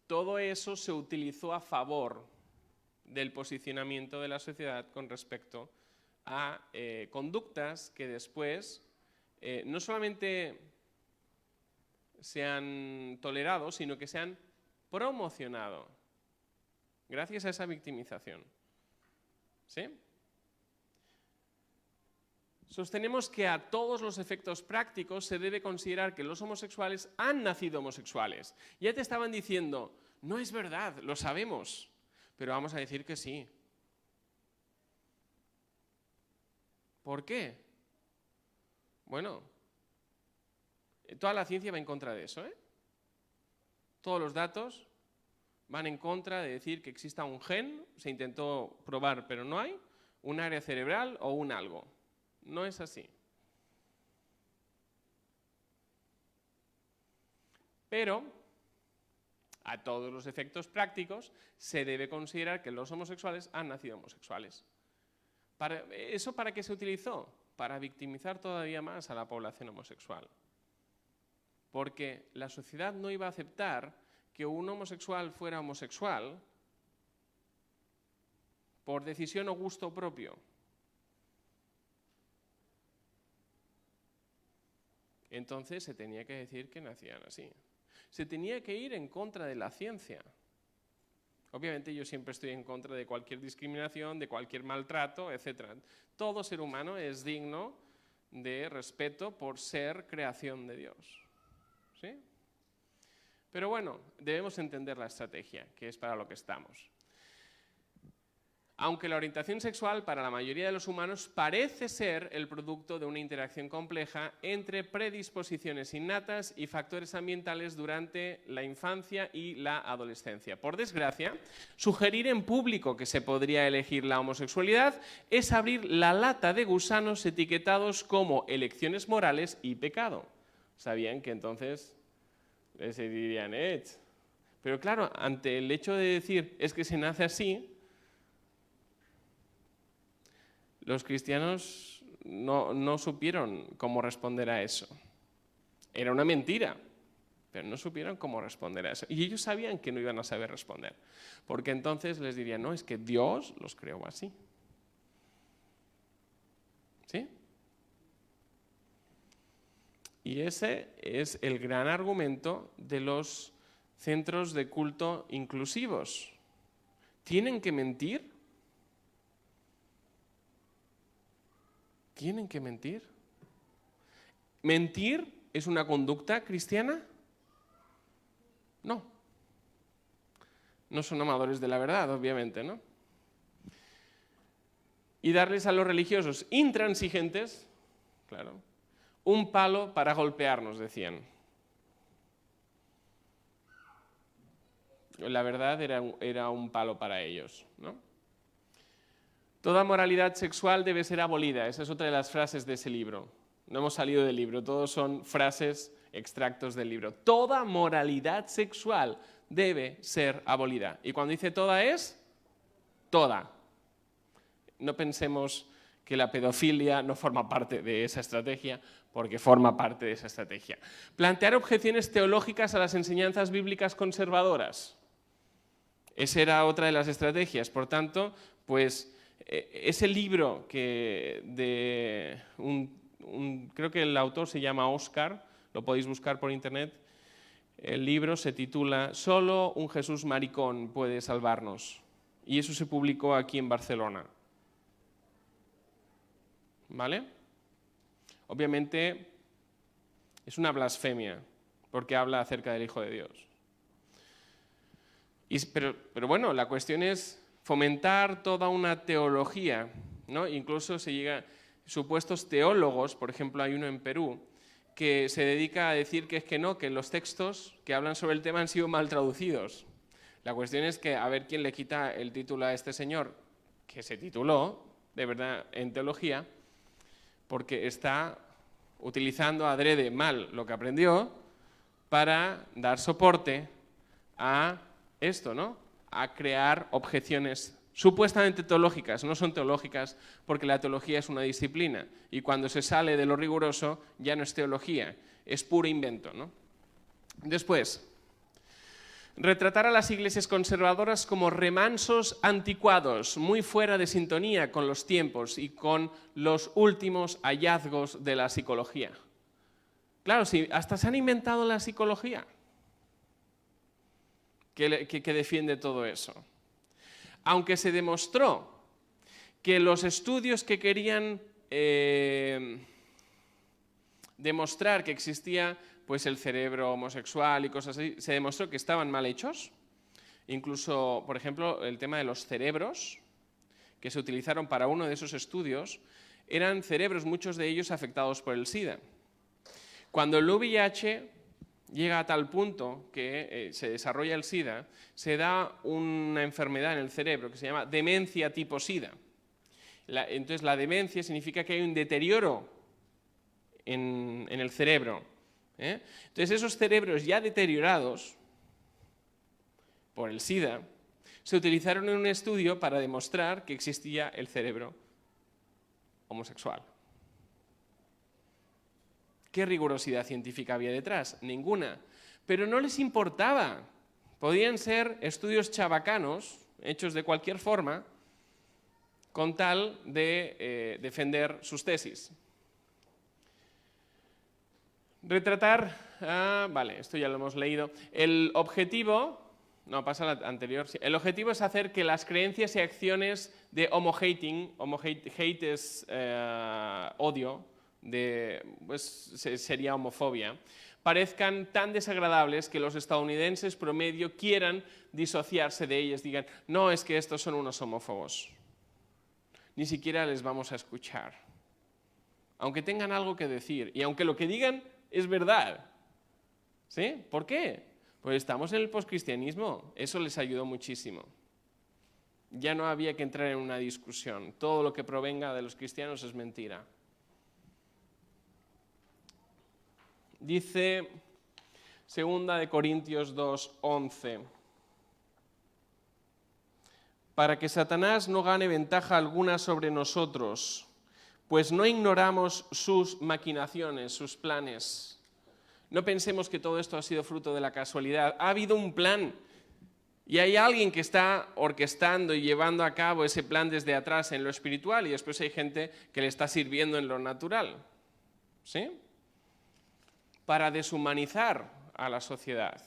[SPEAKER 2] todo eso se utilizó a favor del posicionamiento de la sociedad con respecto a conductas que después no solamente se han tolerado, sino que se han promocionado gracias a esa victimización. ¿Sí? Sostenemos que a todos los efectos prácticos se debe considerar que los homosexuales han nacido homosexuales. Ya te estaban diciendo, no es verdad, lo sabemos, pero vamos a decir que sí. ¿Por qué? Bueno, toda la ciencia va en contra de eso, ¿eh? Todos los datos van en contra de decir que exista un gen, se intentó probar pero no hay, un área cerebral o un algo. No es así. Pero, a todos los efectos prácticos, se debe considerar que los homosexuales han nacido homosexuales. ¿Eso para qué se utilizó? Para victimizar todavía más a la población homosexual. Porque la sociedad no iba a aceptar que un homosexual fuera homosexual por decisión o gusto propio. Entonces se tenía que decir que nacían así. Se tenía que ir en contra de la ciencia. Obviamente yo siempre estoy en contra de cualquier discriminación, de cualquier maltrato, etc. Todo ser humano es digno de respeto por ser creación de Dios. ¿Sí? Pero bueno, debemos entender la estrategia, que es para lo que estamos. aunque la orientación sexual para la mayoría de los humanos parece ser el producto de una interacción compleja entre predisposiciones innatas y factores ambientales durante la infancia y la adolescencia. Por desgracia, sugerir en público que se podría elegir la homosexualidad es abrir la lata de gusanos etiquetados como elecciones morales y pecado. ¿Sabían que entonces les dirían, pero claro, ante el hecho de decir es que se nace así, los cristianos no supieron cómo responder a eso. Era una mentira, pero no supieron cómo responder a eso. Y ellos sabían que no iban a saber responder, porque entonces les dirían, no, es que Dios los creó así. ¿Sí? Y ese es el gran argumento de los centros de culto inclusivos. ¿Tienen que mentir? ¿Tienen que mentir? ¿Mentir es una conducta cristiana? No. No son amadores de la verdad, obviamente, ¿no? Y darles a los religiosos intransigentes, claro, un palo para golpearnos, decían. La verdad era un palo para ellos, ¿no? Toda moralidad sexual debe ser abolida. Esa es otra de las frases de ese libro. No hemos salido del libro, todos son frases, extractos del libro. Toda moralidad sexual debe ser abolida. Y cuando dice toda es, toda. No pensemos que la pedofilia no forma parte de esa estrategia, porque forma parte de esa estrategia. Plantear objeciones teológicas a las enseñanzas bíblicas conservadoras. Esa era otra de las estrategias. Por tanto, pues ese libro que creo que el autor se llama Oscar, lo podéis buscar por internet, el libro se titula Solo un Jesús maricón puede salvarnos. Y eso se publicó aquí en Barcelona. ¿Vale? Obviamente es una blasfemia, porque habla acerca del Hijo de Dios. Pero bueno, la cuestión es fomentar toda una teología, ¿no? Incluso se llega supuestos teólogos, por ejemplo, hay uno en Perú, que se dedica a decir que es que no, que los textos que hablan sobre el tema han sido mal traducidos. La cuestión es que a ver quién le quita el título a este señor, que se tituló, de verdad, en teología, porque está utilizando adrede mal lo que aprendió para dar soporte a esto, ¿no? A crear objeciones supuestamente teológicas. No son teológicas porque la teología es una disciplina y cuando se sale de lo riguroso ya no es teología, es puro invento, ¿no? Después, retratar a las iglesias conservadoras como remansos anticuados, muy fuera de sintonía con los tiempos y con los últimos hallazgos de la psicología. Claro, sí, hasta se han inventado la psicología que defiende todo eso. Aunque se demostró que los estudios que querían demostrar que existía pues el cerebro homosexual y cosas así, se demostró que estaban mal hechos. Incluso, por ejemplo, el tema de los cerebros que se utilizaron para uno de esos estudios eran cerebros, muchos de ellos afectados por el SIDA. Cuando el VIH llega a tal punto que se desarrolla el SIDA, se da una enfermedad en el cerebro que se llama demencia tipo SIDA. Entonces, la demencia significa que hay un deterioro en el cerebro. Entonces, esos cerebros ya deteriorados por el SIDA se utilizaron en un estudio para demostrar que existía el cerebro homosexual. ¿Qué rigurosidad científica había detrás? Ninguna. Pero no les importaba. Podían ser estudios chabacanos, hechos de cualquier forma, con tal de defender sus tesis. Retratar, vale, esto ya lo hemos leído. El objetivo, no, pasa a la anterior. Sí. El objetivo es hacer que las creencias y acciones de homo-hating, homo-hate es odio, pues sería homofobia, parezcan tan desagradables que los estadounidenses promedio quieran disociarse de ellas, digan, no, es que estos son unos homófobos. ni siquiera les vamos a escuchar. Aunque tengan algo que decir y aunque lo que digan es verdad. ¿Sí? ¿Por qué? Pues estamos en el poscristianismo. Eso les ayudó muchísimo. Ya no había que entrar en una discusión. Todo lo que provenga de los cristianos es mentira. Dice 2 Corintios 2:11. Para que Satanás no gane ventaja alguna sobre nosotros, pues no ignoramos sus maquinaciones, sus planes. No pensemos que todo esto ha sido fruto de la casualidad. Ha habido un plan y hay alguien que está orquestando y llevando a cabo ese plan desde atrás en lo espiritual y después hay gente que le está sirviendo en lo natural. ¿Sí? Para deshumanizar a la sociedad.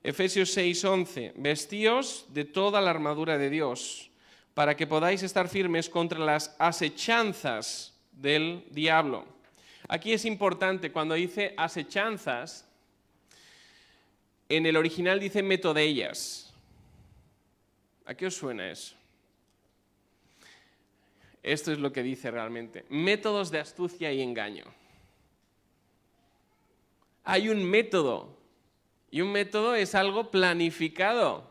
[SPEAKER 2] Efesios 6:11. Vestíos de toda la armadura de Dios, para que podáis estar firmes contra las asechanzas del diablo. Aquí es importante, cuando dice asechanzas, en el original dice metodellas. ¿A qué os suena eso? Esto es lo que dice realmente. Métodos de astucia y engaño. Hay un método, y un método es algo planificado.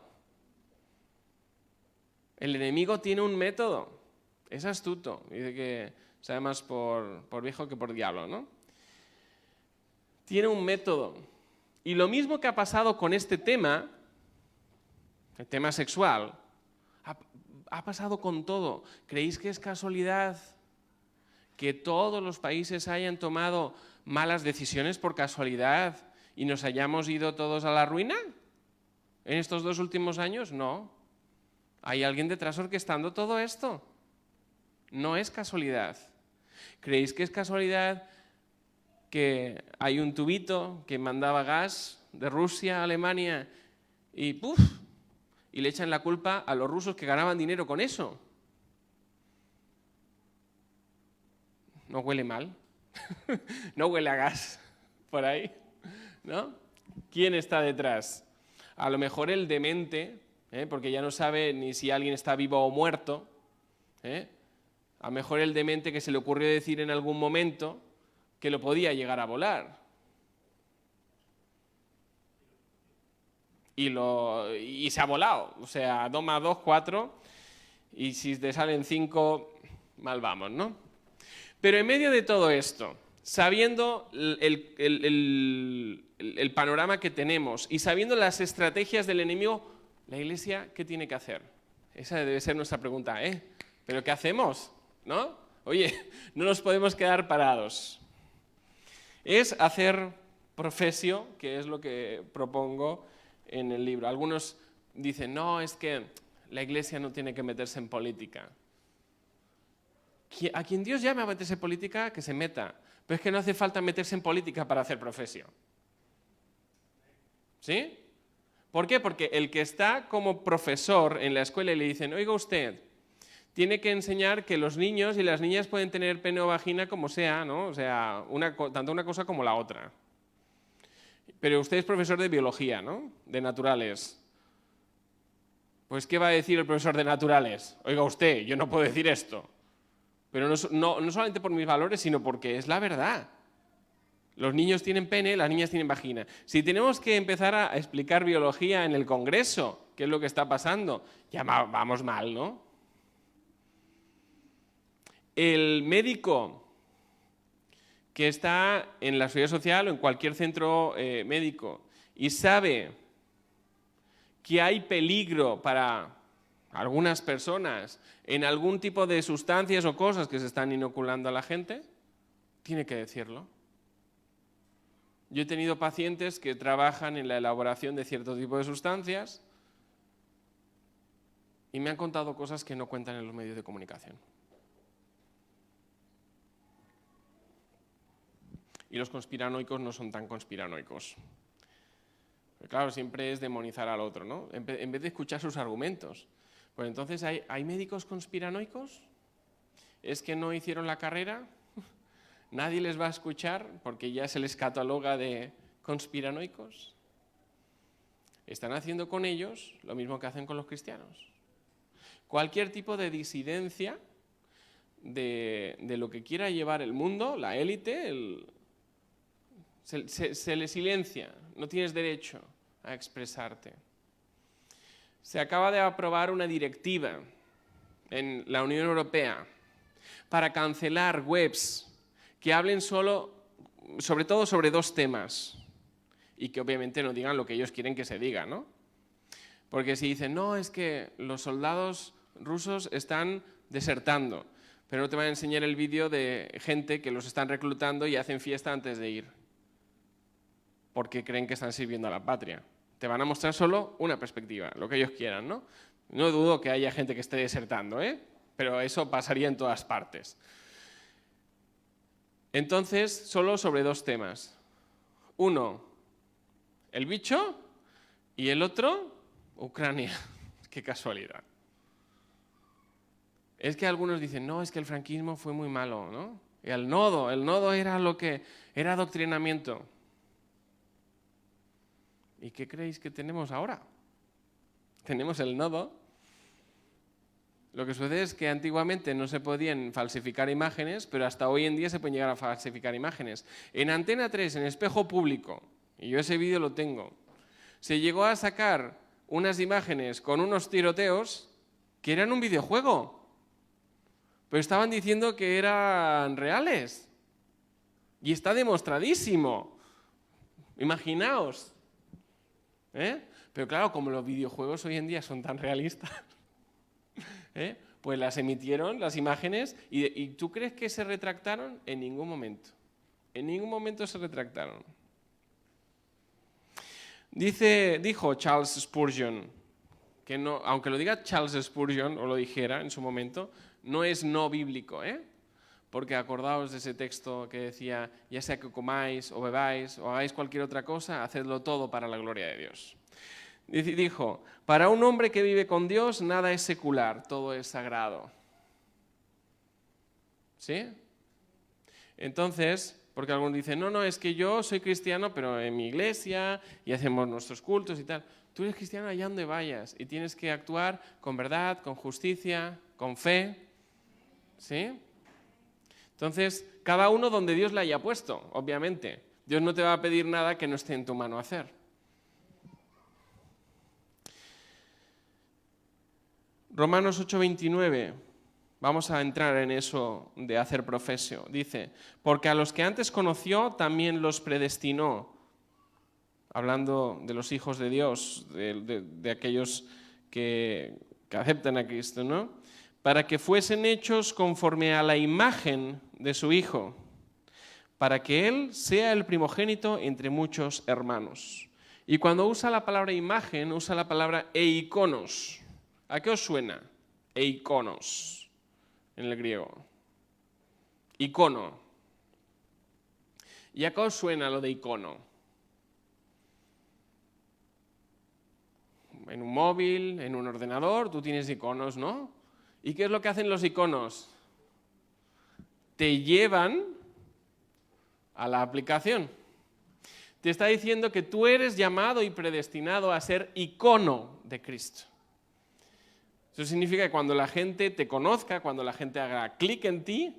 [SPEAKER 2] El enemigo tiene un método, es astuto, dice que sabe más por viejo que por diablo, ¿no? Tiene un método. Y lo mismo que ha pasado con este tema, el tema sexual, ha pasado con todo. ¿Creéis que es casualidad que todos los países hayan tomado malas decisiones por casualidad y nos hayamos ido todos a la ruina en estos 2 últimos años? No. Hay alguien detrás orquestando todo esto. No es casualidad. ¿Creéis que es casualidad que hay un tubito que mandaba gas de Rusia a Alemania y ¡puf! Y le echan la culpa a los rusos que ganaban dinero con eso? ¿No huele mal? ¿No huele a gas por ahí? ¿No? ¿Quién está detrás? A lo mejor el demente, porque ya no sabe ni si alguien está vivo o muerto. A lo mejor el demente que se le ocurrió decir en algún momento que lo podía llegar a volar. Y se ha volado. O sea, 2 más 2, 4. Y si te salen 5, mal vamos, ¿no? Pero en medio de todo esto, sabiendo el panorama que tenemos y sabiendo las estrategias del enemigo, la Iglesia, ¿qué tiene que hacer? Esa debe ser nuestra pregunta, ¿Pero qué hacemos? ¿No? Oye, no nos podemos quedar parados. Es hacer profesio, que es lo que propongo en el libro. Algunos dicen, no, es que la Iglesia no tiene que meterse en política. A quien Dios llame a meterse en política, que se meta. Pero es que no hace falta meterse en política para hacer profesio. ¿Sí? ¿Por qué? Porque el que está como profesor en la escuela y le dicen, oiga usted, tiene que enseñar que los niños y las niñas pueden tener pene o vagina como sea, ¿no? O sea, tanto una cosa como la otra. Pero usted es profesor de biología, ¿no? De naturales. Pues, ¿qué va a decir el profesor de naturales? Oiga usted, yo no puedo decir esto. Pero no solamente por mis valores, sino porque es la verdad. Los niños tienen pene, las niñas tienen vagina. Si tenemos que empezar a explicar biología en el Congreso, ¿qué es lo que está pasando? Ya vamos mal, ¿no? El médico que está en la seguridad social o en cualquier centro médico y sabe que hay peligro para algunas personas en algún tipo de sustancias o cosas que se están inoculando a la gente, tiene que decirlo. Yo he tenido pacientes que trabajan en la elaboración de cierto tipo de sustancias y me han contado cosas que no cuentan en los medios de comunicación. Y los conspiranoicos no son tan conspiranoicos. Pero claro, siempre es demonizar al otro, ¿no? En vez de escuchar sus argumentos. Pues entonces, ¿hay médicos conspiranoicos? ¿Es que no hicieron la carrera? ¿Nadie les va a escuchar porque ya se les cataloga de conspiranoicos? Están haciendo con ellos lo mismo que hacen con los cristianos. Cualquier tipo de disidencia de lo que quiera llevar el mundo, la élite, se le silencia, no tienes derecho a expresarte. Se acaba de aprobar una directiva en la Unión Europea para cancelar webs que hablen sobre todo sobre dos temas y que obviamente no digan lo que ellos quieren que se diga, ¿no? Porque si dicen, no, es que los soldados rusos están desertando, pero no te van a enseñar el vídeo de gente que los están reclutando y hacen fiesta antes de ir, porque creen que están sirviendo a la patria. Te van a mostrar solo una perspectiva, lo que ellos quieran, ¿no? No dudo que haya gente que esté desertando, pero eso pasaría en todas partes. Entonces, solo sobre dos temas. Uno, el bicho, y el otro, Ucrania. Qué casualidad. Es que algunos dicen, no, es que el franquismo fue muy malo, ¿no? Y el nodo era lo que era adoctrinamiento. ¿Y qué creéis que tenemos ahora? Tenemos el nodo. Lo que sucede es que antiguamente no se podían falsificar imágenes, pero hasta hoy en día se pueden llegar a falsificar imágenes. En Antena 3, en Espejo Público, y yo ese vídeo lo tengo, se llegó a sacar unas imágenes con unos tiroteos que eran un videojuego, pero estaban diciendo que eran reales. Y está demostradísimo. Imaginaos. Pero claro, como los videojuegos hoy en día son tan realistas, pues las emitieron, las imágenes, y ¿tú crees que se retractaron? En ningún momento. En ningún momento se retractaron. Dijo Charles Spurgeon, que no, aunque lo diga Charles Spurgeon, o lo dijera en su momento, no es no bíblico, porque acordaos de ese texto que decía, ya sea que comáis o bebáis o hagáis cualquier otra cosa, hacedlo todo para la gloria de Dios. Dijo, para un hombre que vive con Dios, nada es secular, todo es sagrado. ¿Sí? Entonces, porque algunos dicen, no, es que yo soy cristiano, pero en mi iglesia, y hacemos nuestros cultos y tal. Tú eres cristiano allá donde vayas, y tienes que actuar con verdad, con justicia, con fe. ¿Sí? Entonces, cada uno donde Dios le haya puesto, obviamente. Dios no te va a pedir nada que no esté en tu mano hacer. Romanos 8:29, vamos a entrar en eso de hacer profesio. Dice, porque a los que antes conoció también los predestinó, hablando de los hijos de Dios, de aquellos que aceptan a Cristo, ¿no? Para que fuesen hechos conforme a la imagen de su Hijo, para que Él sea el primogénito entre muchos hermanos. Y cuando usa la palabra imagen, usa la palabra eikonos. ¿A qué os suena? Eikonos, en el griego. Icono. ¿Y a qué os suena lo de icono? En un móvil, en un ordenador, tú tienes iconos, ¿no? ¿Y qué es lo que hacen los iconos? Te llevan a la aplicación. Te está diciendo que tú eres llamado y predestinado a ser icono de Cristo. Eso significa que cuando la gente te conozca, cuando la gente haga clic en ti,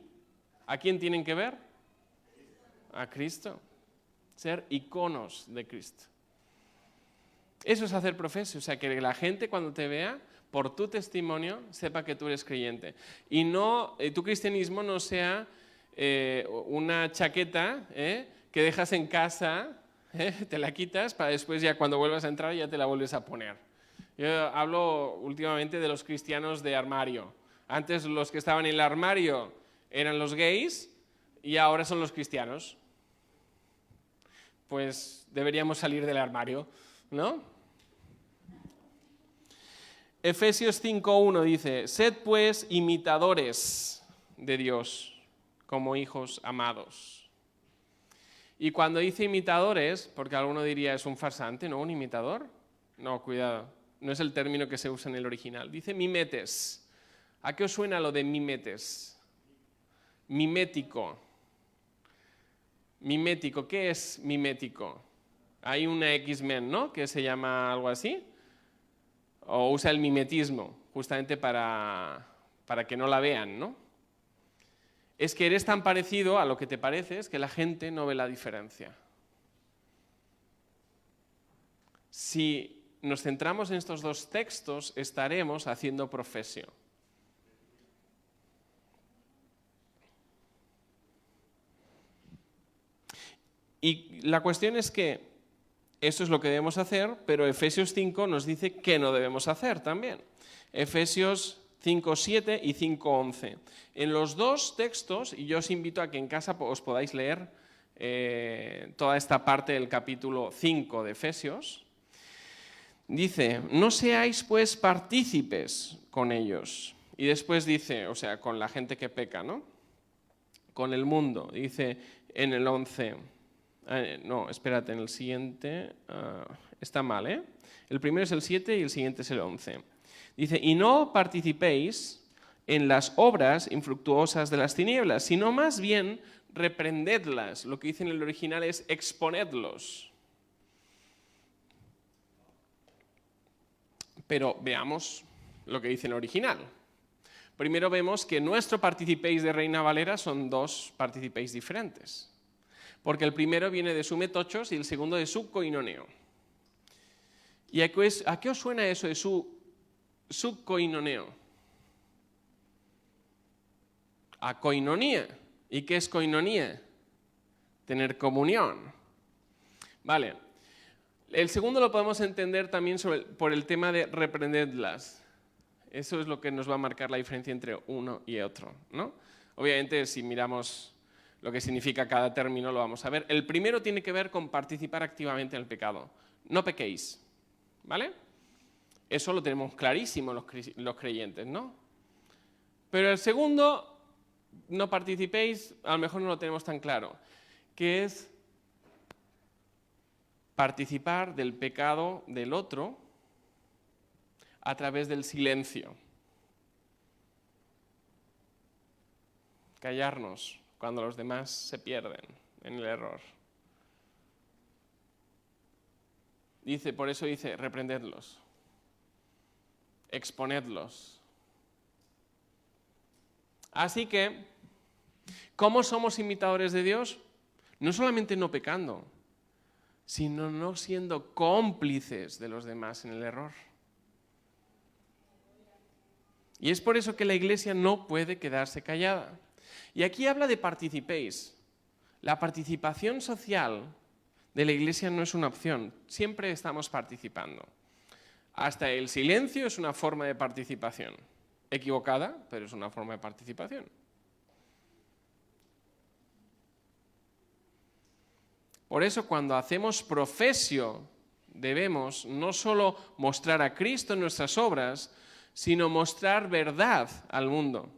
[SPEAKER 2] ¿a quién tienen que ver? A Cristo. Ser iconos de Cristo. Eso es hacer profesio, o sea, que la gente cuando te vea, por tu testimonio, sepa que tú eres creyente. Y no, tu cristianismo no sea una chaqueta que dejas en casa, te la quitas para después ya cuando vuelvas a entrar ya te la vuelves a poner. Yo hablo últimamente de los cristianos de armario. Antes los que estaban en el armario eran los gays y ahora son los cristianos. Pues deberíamos salir del armario, ¿no? Efesios 5:1 dice, sed pues imitadores de Dios como hijos amados. Y cuando dice imitadores, porque alguno diría es un farsante, ¿no? ¿Un imitador? No, cuidado. No es el término que se usa en el original. Dice mimetes. ¿A qué os suena lo de mimetes? Mimético. Mimético. ¿Qué es mimético? Hay una X-Men, ¿no? Que se llama algo así. O usa el mimetismo. justamente para que no la vean, ¿no? Es que eres tan parecido a lo que te pareces que la gente no ve la diferencia. Si nos centramos en estos dos textos, estaremos haciendo profesión. Y la cuestión es que eso es lo que debemos hacer, pero Efesios 5 nos dice qué no debemos hacer también. Efesios 5:7 y 5:11. En los dos textos, y yo os invito a que en casa os podáis leer toda esta parte del capítulo 5 de Efesios, dice, no seáis pues partícipes con ellos. Y después dice, o sea, con la gente que peca, ¿no? Con el mundo. Dice en el 11... no, espérate, en el siguiente está mal, ¿eh? El primero es el 7 y el siguiente es el 11. Dice, y no participéis en las obras infructuosas de las tinieblas, sino más bien reprendedlas. Lo que dice en el original es exponedlos. Pero veamos lo que dice en el original. Primero vemos que nuestro participéis de Reina Valera son dos participéis diferentes. Porque el primero viene de sumetochos y el segundo de subkoinoneo. ¿Y a qué os suena eso de subkoinoneo? A koinonía. ¿Y qué es koinonía? Tener comunión. Vale. El segundo lo podemos entender también por el tema de reprendedlas. Eso es lo que nos va a marcar la diferencia entre uno y otro, ¿no? Obviamente, si miramos lo que significa cada término, lo vamos a ver. El primero tiene que ver con participar activamente en el pecado. No pequéis, ¿vale? Eso lo tenemos clarísimo los creyentes, ¿no? Pero el segundo, no participéis, a lo mejor no lo tenemos tan claro, que es participar del pecado del otro a través del silencio. Callarnos cuando los demás se pierden en el error. Por eso dice, reprendedlos, exponedlos. Así que, ¿cómo somos imitadores de Dios? No solamente no pecando, sino no siendo cómplices de los demás en el error. Y es por eso que la Iglesia no puede quedarse callada. Y aquí habla de participéis. La participación social de la Iglesia no es una opción, siempre estamos participando. Hasta el silencio es una forma de participación. Equivocada, pero es una forma de participación. Por eso cuando hacemos profesio debemos no solo mostrar a Cristo en nuestras obras, sino mostrar verdad al mundo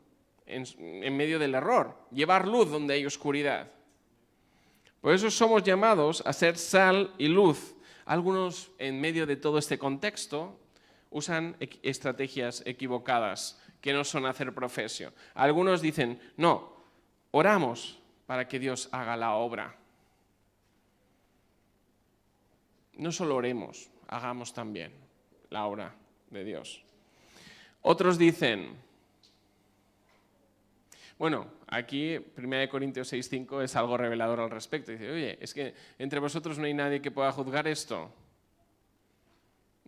[SPEAKER 2] en medio del error, llevar luz donde hay oscuridad. Por eso somos llamados a ser sal y luz. Algunos, en medio de todo este contexto, usan estrategias equivocadas que no son hacer profesio. Algunos dicen, no, oramos para que Dios haga la obra. No solo oremos, hagamos también la obra de Dios. Otros dicen, bueno, aquí 1 Corintios 6:5 es algo revelador al respecto. Dice, oye, es que entre vosotros no hay nadie que pueda juzgar esto.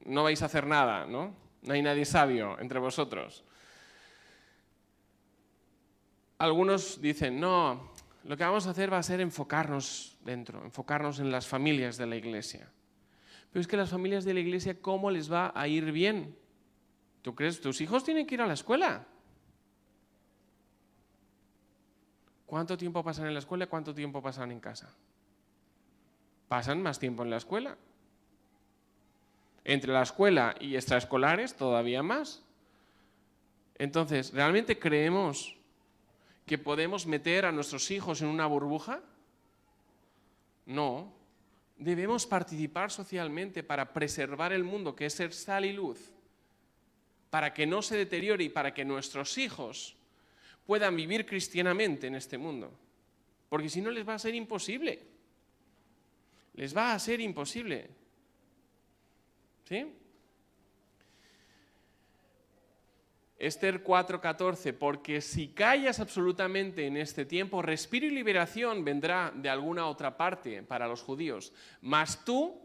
[SPEAKER 2] No vais a hacer nada, ¿no? No hay nadie sabio entre vosotros. Algunos dicen, no, lo que vamos a hacer va a ser enfocarnos dentro, enfocarnos en las familias de la Iglesia. Pero es que las familias de la Iglesia, ¿cómo les va a ir bien? ¿Tú crees? Tus hijos tienen que ir a la escuela. ¿Cuánto tiempo pasan en la escuela y cuánto tiempo pasan en casa? Pasan más tiempo en la escuela. Entre la escuela y extraescolares, todavía más. Entonces, ¿realmente creemos que podemos meter a nuestros hijos en una burbuja? No. Debemos participar socialmente para preservar el mundo, que es ser sal y luz, para que no se deteriore y para que nuestros hijos puedan vivir cristianamente en este mundo. Porque si no les va a ser imposible. Les va a ser imposible. ¿Sí? Esther 4:14, porque si callas absolutamente en este tiempo, respiro y liberación vendrá de alguna otra parte para los judíos, mas tú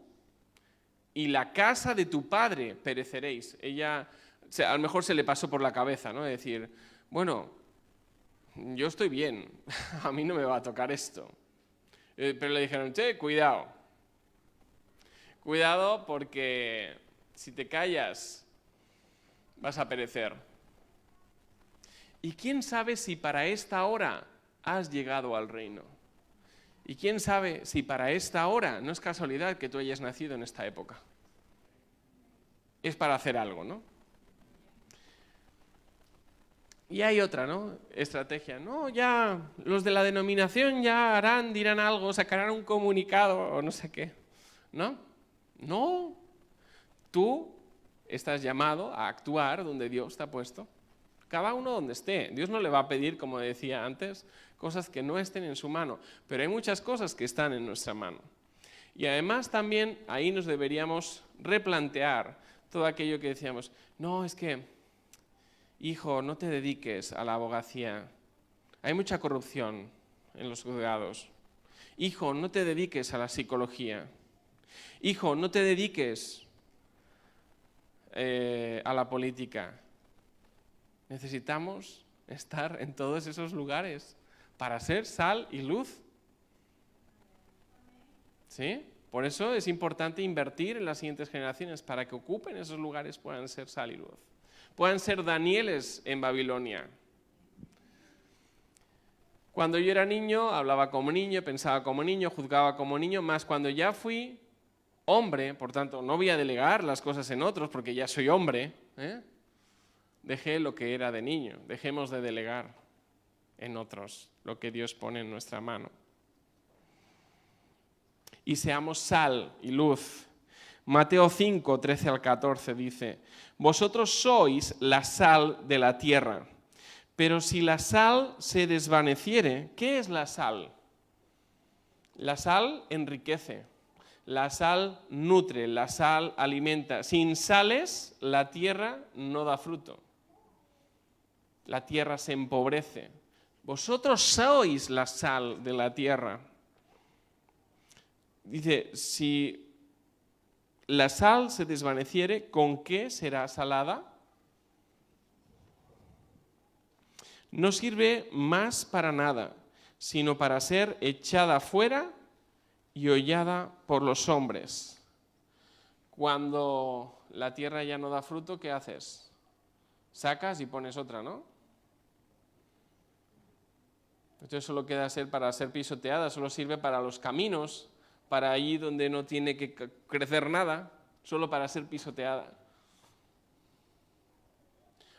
[SPEAKER 2] y la casa de tu padre pereceréis. Ella, a lo mejor se le pasó por la cabeza, ¿no? Decir, bueno, yo estoy bien, a mí no me va a tocar esto. Pero le dijeron, che, cuidado. Cuidado porque si te callas vas a perecer. ¿Y quién sabe si para esta hora has llegado al reino? ¿Y quién sabe si para esta hora no es casualidad que tú hayas nacido en esta época? Es para hacer algo, ¿no? Y hay otra, ¿no? Estrategia. No, ya los de la denominación ya harán, dirán algo, sacarán un comunicado o no sé qué. ¿No? No. Tú estás llamado a actuar donde Dios te ha puesto. Cada uno donde esté. Dios no le va a pedir, como decía antes, cosas que no estén en su mano. Pero hay muchas cosas que están en nuestra mano. Y además también ahí nos deberíamos replantear todo aquello que decíamos. No, es que, hijo, no te dediques a la abogacía. Hay mucha corrupción en los juzgados. Hijo, no te dediques a la psicología. Hijo, no te dediques a la política. Necesitamos estar en todos esos lugares para ser sal y luz. ¿Sí? Por eso es importante invertir en las siguientes generaciones para que ocupen esos lugares, puedan ser sal y luz. Puedan ser Danieles en Babilonia. Cuando yo era niño, hablaba como niño, pensaba como niño, juzgaba como niño, más cuando ya fui hombre, por tanto, no voy a delegar las cosas en otros porque ya soy hombre, dejé lo que era de niño. Dejemos de delegar en otros lo que Dios pone en nuestra mano. Y seamos sal y luz. Mateo 5, 13 al 14 dice, vosotros sois la sal de la tierra, pero si la sal se desvaneciere, ¿qué es la sal? La sal enriquece, la sal nutre, la sal alimenta. Sin sales, la tierra no da fruto. La tierra se empobrece. Vosotros sois la sal de la tierra. Dice, si la sal se desvaneciere, ¿con qué será salada? No sirve más para nada, sino para ser echada fuera y hollada por los hombres. Cuando la tierra ya no da fruto, ¿qué haces? Sacas y pones otra, ¿no? Entonces solo queda ser para ser pisoteada, solo sirve para los caminos, para allí donde no tiene que crecer nada, solo para ser pisoteada.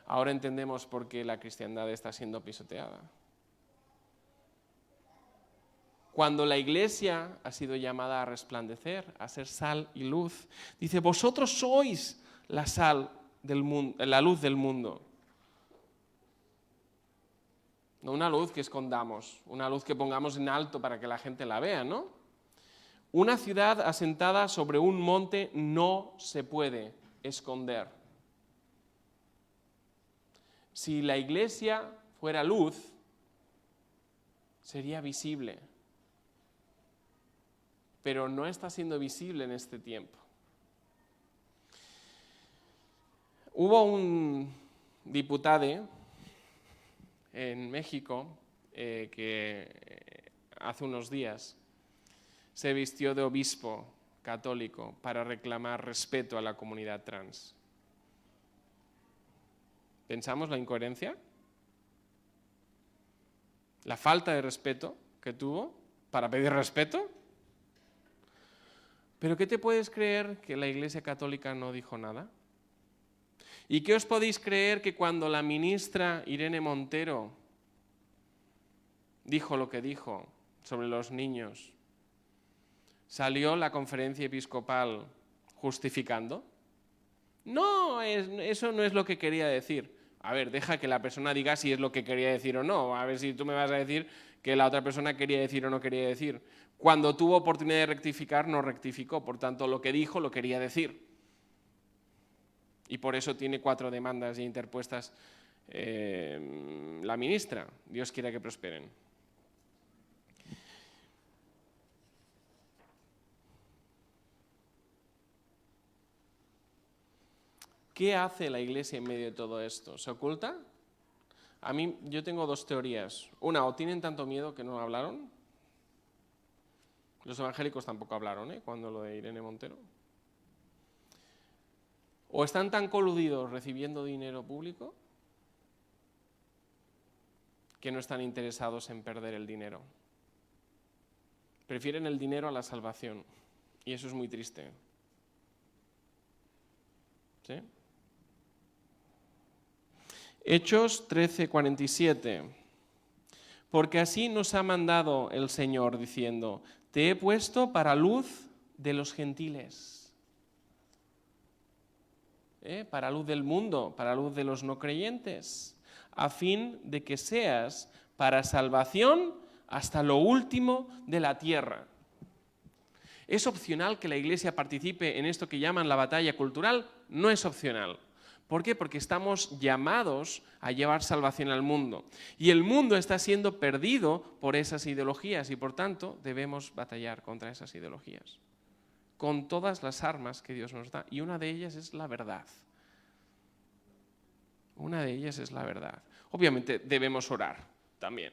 [SPEAKER 2] Ahora entendemos por qué la cristiandad está siendo pisoteada. Cuando la iglesia ha sido llamada a resplandecer, a ser sal y luz, dice, vosotros sois la sal del mundo, la luz del mundo. No una luz que escondamos, una luz que pongamos en alto para que la gente la vea, ¿no? Una ciudad asentada sobre un monte no se puede esconder. Si la iglesia fuera luz, sería visible. Pero no está siendo visible en este tiempo. Hubo un diputado en México que hace unos días se vistió de obispo católico para reclamar respeto a la comunidad trans. ¿Pensamos la incoherencia? ¿La falta de respeto que tuvo para pedir respeto? ¿Pero qué te puedes creer que la Iglesia Católica no dijo nada? ¿Y qué os podéis creer que cuando la ministra Irene Montero dijo lo que dijo sobre los niños, salió la conferencia episcopal justificando? No, eso no es lo que quería decir. A ver, deja que la persona diga si es lo que quería decir o no. A ver si tú me vas a decir que la otra persona quería decir o no quería decir. Cuando tuvo oportunidad de rectificar, no rectificó. Por tanto, lo que dijo lo quería decir. Y por eso tiene 4 demandas ya interpuestas la ministra. Dios quiera que prosperen. ¿Qué hace la Iglesia en medio de todo esto? ¿Se oculta? Yo tengo dos teorías. Una, o tienen tanto miedo que no hablaron. Los evangélicos tampoco hablaron, cuando lo de Irene Montero. O están tan coludidos recibiendo dinero público que no están interesados en perder el dinero. Prefieren el dinero a la salvación. Y eso es muy triste. ¿Sí? Hechos 13:47. Porque así nos ha mandado el Señor diciendo: te he puesto para luz de los gentiles. Para luz del mundo, para luz de los no creyentes, a fin de que seas para salvación hasta lo último de la tierra. ¿Es opcional que la Iglesia participe en esto que llaman la batalla cultural? No es opcional. ¿Por qué? Porque estamos llamados a llevar salvación al mundo. Y el mundo está siendo perdido por esas ideologías y por tanto debemos batallar contra esas ideologías. Con todas las armas que Dios nos da. Y una de ellas es la verdad. Una de ellas es la verdad. Obviamente debemos orar también.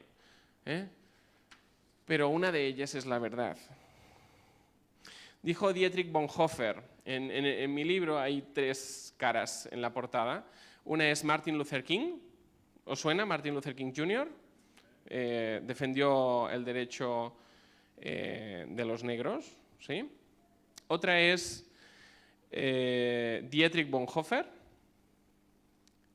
[SPEAKER 2] Pero una de ellas es la verdad. Dijo Dietrich Bonhoeffer, en mi libro hay 3 caras en la portada. Una es Martin Luther King. ¿Os suena? Martin Luther King Jr. Defendió el derecho de los negros. ¿Sí? Otra es Dietrich Bonhoeffer.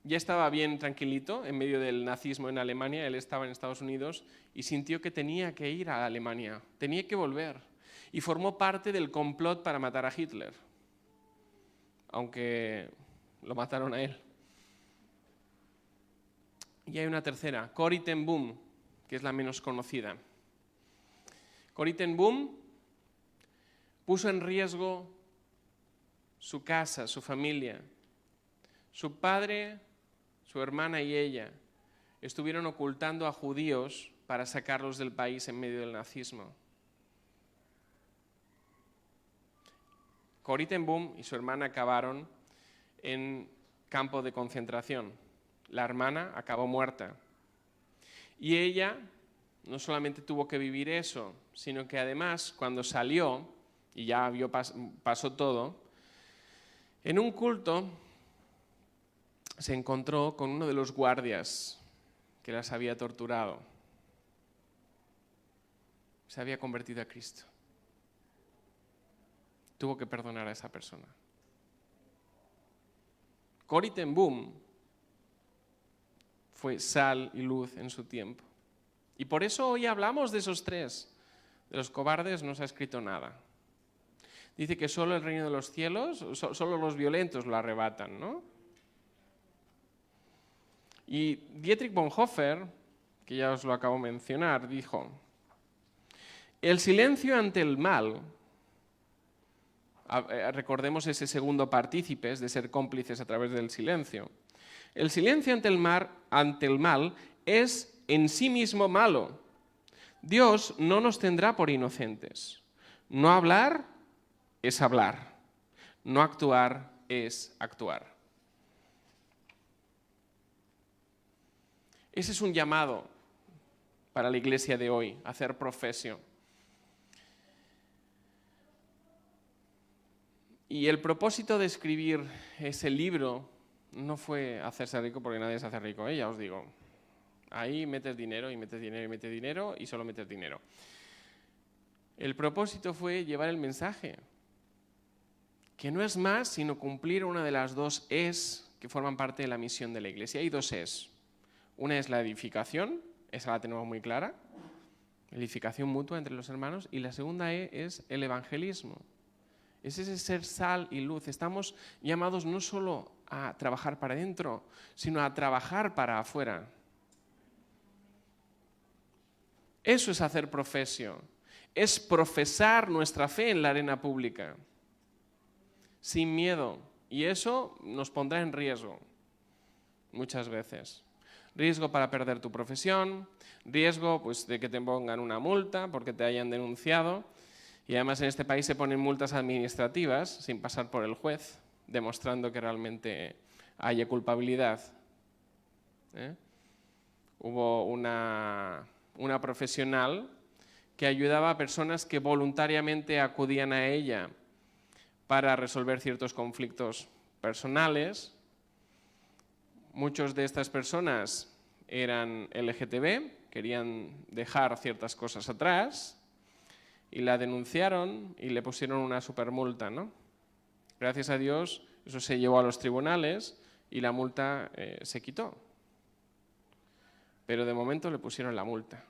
[SPEAKER 2] Ya estaba bien tranquilito en medio del nazismo en Alemania. Él estaba en Estados Unidos y sintió que tenía que ir a Alemania. Tenía que volver. Y formó parte del complot para matar a Hitler. Aunque lo mataron a él. Y hay una tercera, Corrie ten Boom, que es la menos conocida. Corrie ten Boom puso en riesgo su casa, su familia. Su padre, su hermana y ella estuvieron ocultando a judíos para sacarlos del país en medio del nazismo. Corrie ten Boom y su hermana acabaron en campo de concentración. La hermana acabó muerta. Y ella no solamente tuvo que vivir eso, sino que además cuando salió, y ya pasó todo, en un culto se encontró con uno de los guardias que las había torturado. Se había convertido a Cristo. Tuvo que perdonar a esa persona. Corrie ten Boom fue sal y luz en su tiempo. Y por eso hoy hablamos de esos 3. De los cobardes no se ha escrito nada. Dice que solo el reino de los cielos, solo los violentos lo arrebatan, ¿no? Y Dietrich Bonhoeffer, que ya os lo acabo de mencionar, dijo: el silencio ante el mal, recordemos ese segundo partícipe de ser cómplices a través del silencio. El silencio ante el mal es en sí mismo malo. Dios no nos tendrá por inocentes. No hablar es hablar. No actuar es actuar. Ese es un llamado para la iglesia de hoy, hacer profesión. Y el propósito de escribir ese libro no fue hacerse rico, porque nadie se hace rico, ya os digo. Ahí metes dinero y metes dinero y metes dinero y solo metes dinero. El propósito fue llevar el mensaje, que no es más sino cumplir una de las 2 es que forman parte de la misión de la iglesia. Hay 2 es. Una es la edificación, esa la tenemos muy clara, edificación mutua entre los hermanos, y la segunda es el evangelismo. Es ese ser sal y luz. Estamos llamados no solo a trabajar para adentro, sino a trabajar para afuera. Eso es hacer profesión. Es profesar nuestra fe en la arena pública, sin miedo. Y eso nos pondrá en riesgo muchas veces. Riesgo para perder tu profesión, riesgo pues, de que te pongan una multa porque te hayan denunciado. Y además en este país se ponen multas administrativas sin pasar por el juez, demostrando que realmente haya culpabilidad. Hubo una profesional que ayudaba a personas que voluntariamente acudían a ella para resolver ciertos conflictos personales. Muchas de estas personas eran LGTB, querían dejar ciertas cosas atrás y la denunciaron y le pusieron una supermulta, ¿no? Gracias a Dios eso se llevó a los tribunales y la multa se quitó. Pero de momento le pusieron la multa.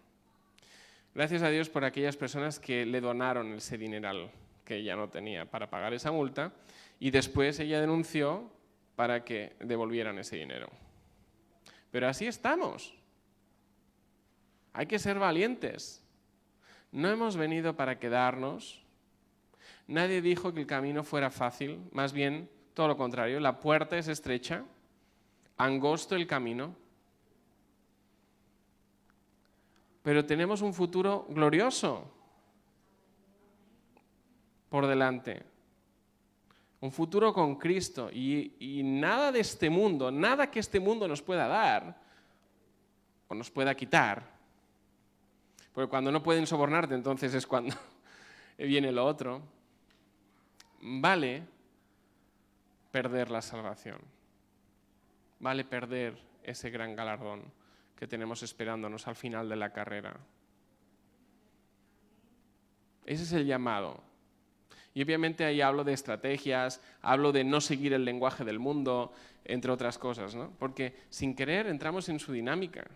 [SPEAKER 2] Gracias a Dios por aquellas personas que le donaron ese dineral que ella no tenía para pagar esa multa y después ella denunció para que devolvieran ese dinero. Pero así estamos. Hay que ser valientes. No hemos venido para quedarnos. Nadie dijo que el camino fuera fácil, más bien todo lo contrario. La puerta es estrecha, angosto el camino. Pero tenemos un futuro glorioso por delante. Un futuro con Cristo. Y nada de este mundo, nada que este mundo nos pueda dar o nos pueda quitar. Porque cuando no pueden sobornarte, entonces es cuando viene lo otro. Vale perder la salvación. Vale perder ese gran galardón que tenemos esperándonos al final de la carrera. Ese es el llamado. Y obviamente ahí hablo de estrategias, hablo de no seguir el lenguaje del mundo, entre otras cosas, ¿no? Porque sin querer entramos en su dinámica.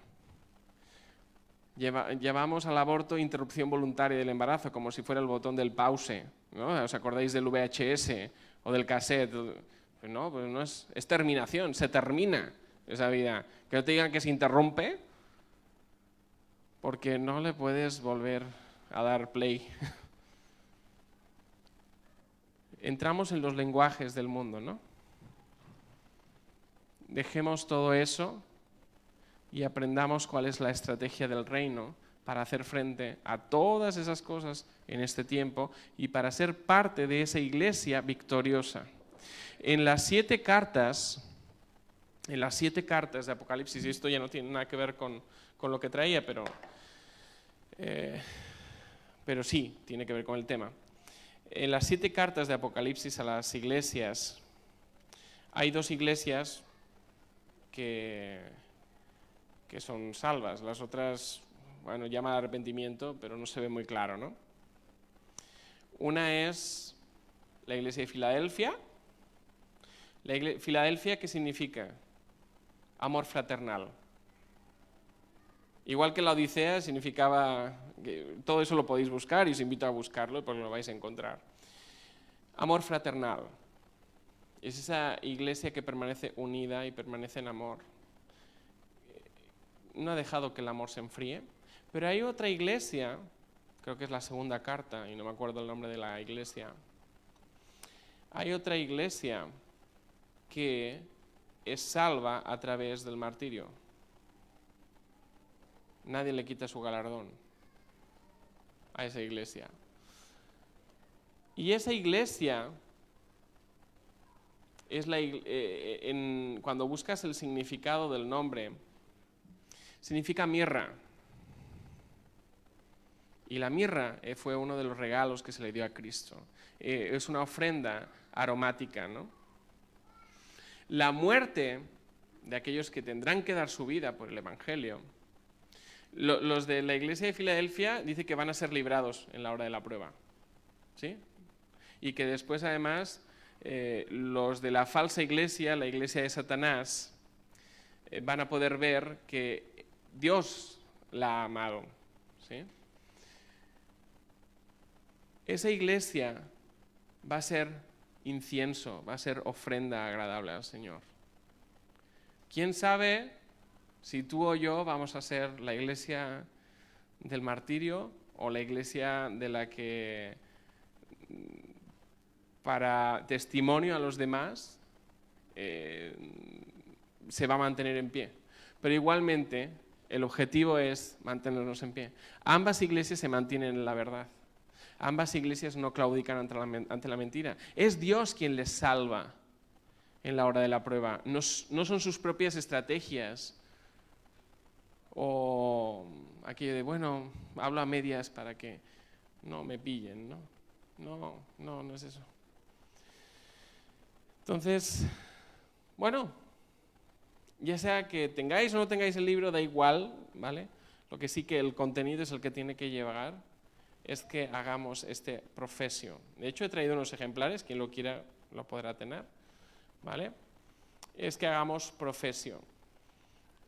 [SPEAKER 2] Llevamos al aborto interrupción voluntaria del embarazo, como si fuera el botón del pause, ¿no? ¿Os acordáis del VHS o del cassette? Pues no es terminación, se termina esa vida. Que no te digan que se interrumpe, porque no le puedes volver a dar play. Entramos en los lenguajes del mundo, ¿no? Dejemos todo eso y aprendamos cuál es la estrategia del reino para hacer frente a todas esas cosas en este tiempo y para ser parte de esa iglesia victoriosa. En las 7 cartas de Apocalipsis, y esto ya no tiene nada que ver con lo que traía, pero sí tiene que ver con el tema. En las 7 cartas de Apocalipsis a las iglesias, hay 2 iglesias que son salvas. Las otras, bueno, llama al arrepentimiento, pero no se ve muy claro, ¿no? Una es la iglesia de Filadelfia. Filadelfia, ¿qué significa? Amor fraternal. Igual que la Odisea significaba, que todo eso lo podéis buscar y os invito a buscarlo porque lo vais a encontrar. Amor fraternal. Es esa iglesia que permanece unida y permanece en amor. No ha dejado que el amor se enfríe. Pero hay otra iglesia, creo que es la 2ª carta, y no me acuerdo el nombre de la iglesia. Hay otra iglesia que es salva a través del martirio. Nadie le quita su galardón a esa iglesia. Y esa iglesia, es cuando buscas el significado del nombre, significa mirra. Y la mirra fue uno de los regalos que se le dio a Cristo. Es una ofrenda aromática, ¿no? La muerte de aquellos que tendrán que dar su vida por el Evangelio, los de la iglesia de Filadelfia dice que van a ser librados en la hora de la prueba, ¿sí? Y que después además los de la falsa iglesia, la iglesia de Satanás, van a poder ver que Dios la ha amado, ¿sí? Esa iglesia va a ser incienso, va a ser ofrenda agradable al Señor. ¿Quién sabe si tú o yo vamos a ser la iglesia del martirio o la iglesia de la que, para testimonio a los demás, se va a mantener en pie? pero igualmente el objetivo es mantenernos en pie. Ambas iglesias se mantienen en la verdad. Ambas iglesias no claudican ante la mentira. Es Dios quien les salva en la hora de la prueba. No son sus propias estrategias o aquello de, bueno, hablo a medias para que no me pillen, ¿no? No es eso. Entonces, bueno, ya sea que tengáis o no tengáis el libro, da igual, ¿vale? Lo que sí que el contenido es el que tiene que llevar, es que hagamos este profesio. De hecho, he traído unos ejemplares, quien lo quiera lo podrá tener, ¿vale? Es que hagamos profesio.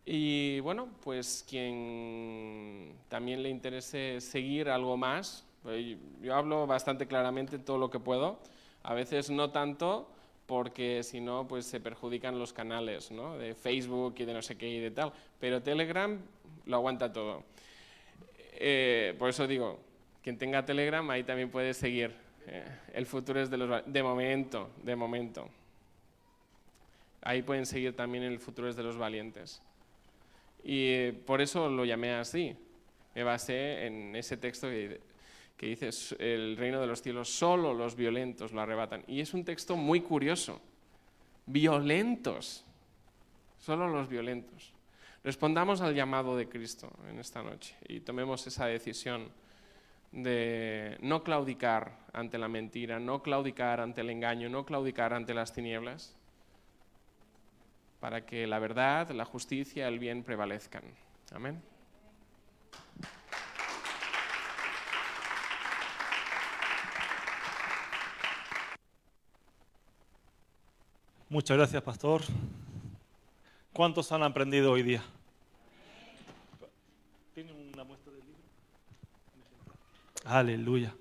[SPEAKER 2] Y bueno, pues quien también le interese seguir algo más, pues yo hablo bastante claramente todo lo que puedo, a veces no tanto, porque si no, pues se perjudican los canales, ¿no? De Facebook y de no sé qué y de tal, pero Telegram lo aguanta todo. Por eso digo, quien tenga Telegram ahí también puede seguir. El futuro es de momento. Ahí pueden seguir también el futuro es de los valientes. Y por eso lo llamé así. Me basé en ese texto que dice, el reino de los cielos solo los violentos lo arrebatan. Y es un texto muy curioso. Violentos. Solo los violentos. Respondamos al llamado de Cristo en esta noche y tomemos esa decisión de no claudicar ante la mentira, no claudicar ante el engaño, no claudicar ante las tinieblas, para que la verdad, la justicia, el bien prevalezcan. Amén.
[SPEAKER 1] Muchas gracias, pastor. ¿Cuántos han aprendido hoy día? ¿Tiene una muestra del libro? Aleluya.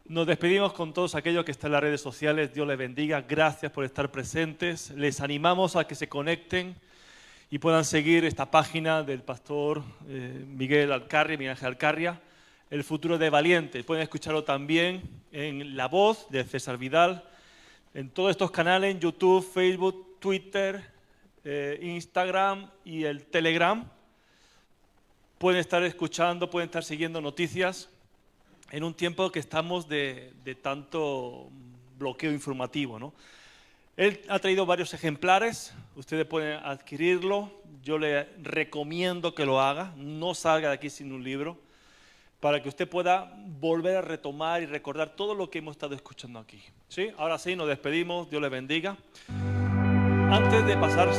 [SPEAKER 1] Nos despedimos con todos aquellos que están en las redes sociales. Dios les bendiga. Gracias por estar presentes. Les animamos a que se conecten y puedan seguir esta página del pastor Miguel Ángel Alcarria, El futuro de valientes. Pueden escucharlo también en La Voz de César Vidal, en todos estos canales, en YouTube, Facebook, Twitter, Instagram y el Telegram. Pueden estar escuchando, pueden estar siguiendo noticias en un tiempo que estamos de tanto bloqueo informativo, ¿no? Él ha traído varios ejemplares, ustedes pueden adquirirlo. Yo le recomiendo que lo haga, no salga de aquí sin un libro, para que usted pueda volver a retomar y recordar todo lo que hemos estado escuchando aquí. ¿Sí? Ahora sí, nos despedimos, Dios le bendiga. Antes de pasar,